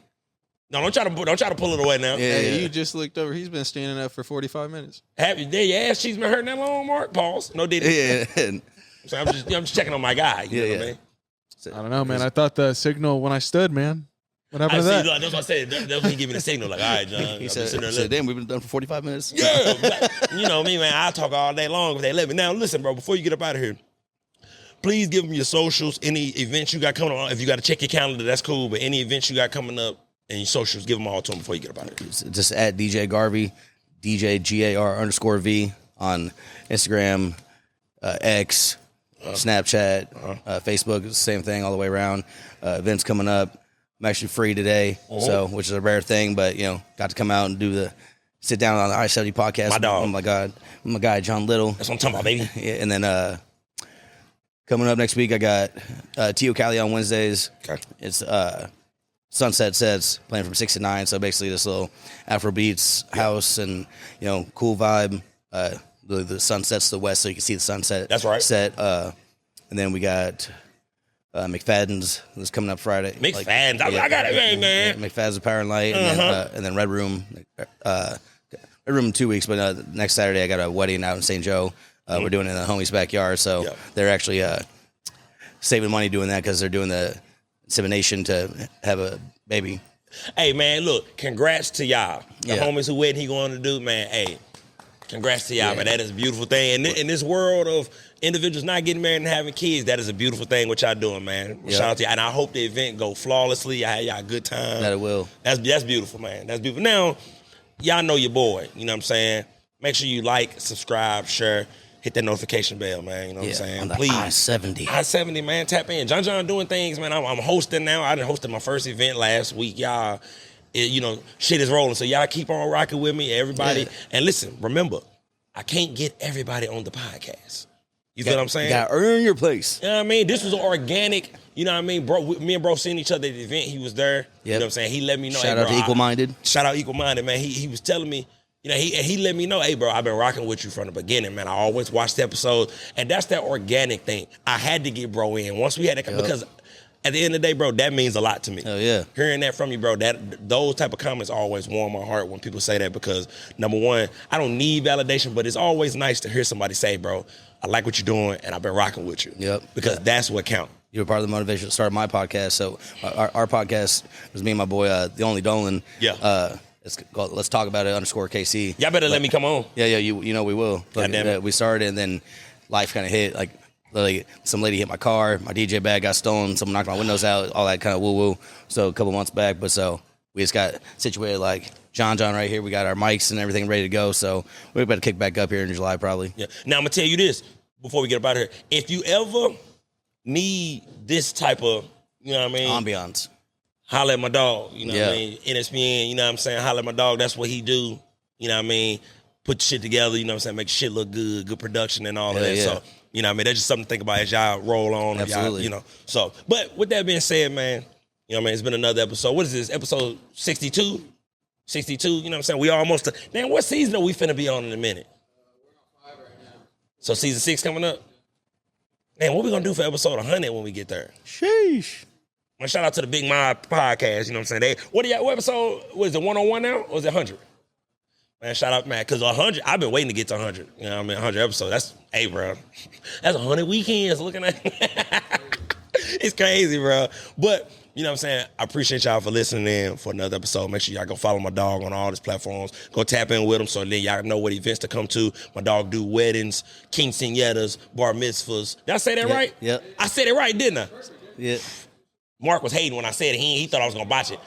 No, don't try to pull it away now. Yeah, you just looked over. He's been standing up for 45 minutes. Have you? Your ass cheeks been hurting that long, Mark? Pause. No, did it? Yeah. So I'm just checking on my guy. You know what I mean? I don't know, man. I thought the signal when I stood, man. What happened to that? That's what I said. That's when he gave me the signal. Like, all right, John. He said, damn, we've been done for 45 minutes. Yeah. You know me, man. I talk all day long if they let me. Now, listen, bro, before you get up out of here, please give them your socials, any events you got coming on. If you got to check your calendar, that's cool. But any events you got coming up and your socials, give them all to them before you get up out of here. Just at DJ Gar V, DJ GAR_V on Instagram, X, Snapchat, Facebook, the same thing all the way around. Events coming up. I'm actually free today, which is a rare thing, but got to come out and sit down on the I-70 podcast. My dog. Oh my God. My guy, John Little. That's what I'm talking about, baby. Yeah, and then coming up next week, I got Tio Cali on Wednesdays. Okay. It's Sunset Sets playing from 6 to 9. So basically this little Afro beats house and, cool vibe. the sun sets to the west, so you can see the sunset. That's right. Set. And then we got McFadden's that's coming up Friday. McFadden's, I got it, man. McFadden's Power and Light, and then Red Room. Red Room in 2 weeks, but next Saturday I got a wedding out in St. Joe. We're doing it in the homie's backyard, so they're actually saving money doing that because they're doing the insemination to have a baby. Hey, man, look, congrats to y'all. The homies who wedding he going to do, man, hey, congrats to y'all, man. That is a beautiful thing. And in this world of individuals not getting married and having kids, that is a beautiful thing what y'all doing, man. Shout out to y'all. And I hope the event go flawlessly. I had y'all a good time. That it will. That's beautiful, man. That's beautiful. Now, y'all know your boy, you know what I'm saying? Make sure you like, subscribe, share. Hit that notification bell, man. You know what I'm saying? On the Please. I-70, man. Tap in. John doing things, man. I'm hosting now. I done hosted my first event last week. Y'all, shit is rolling. So y'all keep on rocking with me, everybody. Yeah. And listen, remember, I can't get everybody on the podcast. You feel what I'm saying? You gotta earn your place. You know what I mean? This was organic. You know what I mean? Bro, me and bro seen each other at the event. He was there. Yep. You know what I'm saying? He let me know. Shout out to Equal Minded. Shout out Equal Minded, man. He was telling me, he let me know, hey, bro, I've been rocking with you from the beginning, man. I always watch the episodes. And that's that organic thing. I had to get bro in. Once we had that, because at the end of the day, bro, that means a lot to me. Oh, yeah. Hearing that from you, bro, those type of comments always warm my heart when people say that because, number one, I don't need validation, but it's always nice to hear somebody say, bro, I like what you're doing, and I've been rocking with you. Yep. Because that's what counts. You were part of the motivation to start my podcast. So our podcast was me and my boy, The Only Dolan. Yeah. It's called Let's Talk About It _KC. Y'all better let me come on. Yeah, you know we will. We started, and then life kind of hit. Like some lady hit my car, my DJ bag got stolen, someone knocked my windows out, all that kind of woo-woo. So a couple months back, but so we just got situated like John right here. We got our mics and everything ready to go. So we're about to kick back up here in July probably. Yeah. Now I'm going to tell you this before we get up out of here. If you ever need this type of, you know what I mean? Ambiance. Holla at my dog, you know what I mean? NSPN, you know what I'm saying? Holla at my dog, that's what he do, you know what I mean? Put shit together, you know what I'm saying? Make shit look good production and all of that. Yeah. So, you know what I mean? That's just something to think about as y'all roll on. Absolutely. Y'all, So, but with that being said, man, you know what I mean? It's been another episode. What is this, episode 62? 62, you know what I'm saying? We almost, man, what season are we finna be on in a minute? We're on 5 right now. So season 6 coming up? Man, what we gonna do for episode 100 when we get there? Sheesh. Man, shout out to the Big Mob podcast, you know what I'm saying? What episode, was it 101 now, or is it 100? Man, shout out, man, because 100, I've been waiting to get to 100. You know what I mean? 100 episodes, that's, hey, bro, that's 100 weekends looking at It's crazy, bro. But, you know what I'm saying? I appreciate y'all for listening in for another episode. Make sure y'all go follow my dog on all his platforms. Go tap in with him so then y'all know what events to come to. My dog do weddings, quinceañeras, bar mitzvahs. Did I say that right? Yep. I said it right, didn't I? Yeah. Mark was hating when I said it. He thought I was going to botch it.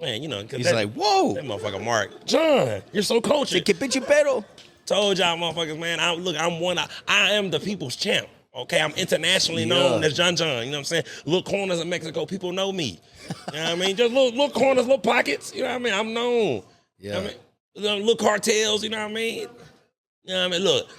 Man, he's like, whoa. That motherfucker Mark. John, you're so cultured. Que pinche pero. Told y'all motherfuckers, man, I am the people's champ. Okay, I'm internationally known as John. You know what I'm saying? Little corners of Mexico, people know me. You know what I mean? Just little corners, little pockets. You know what I mean? I'm known. Yeah. You know what I mean? Little cartels, you know what I mean? You know what I mean? Look,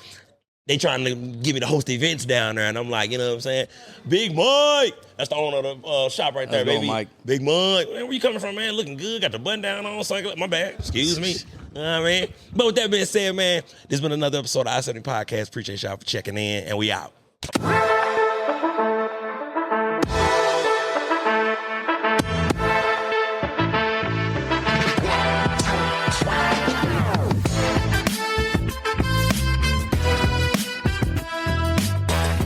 they trying to give me to host events down there, and I'm like, you know what I'm saying? Big Mike. That's the owner of the shop right there, baby. Mike. Big Mike. Man, where you coming from, man? Looking good. Got the button down on. Cycle. My bad. Excuse me. You know what I mean? But with that being said, man, this has been another episode of I-70 Podcast. Appreciate y'all for checking in, and we out.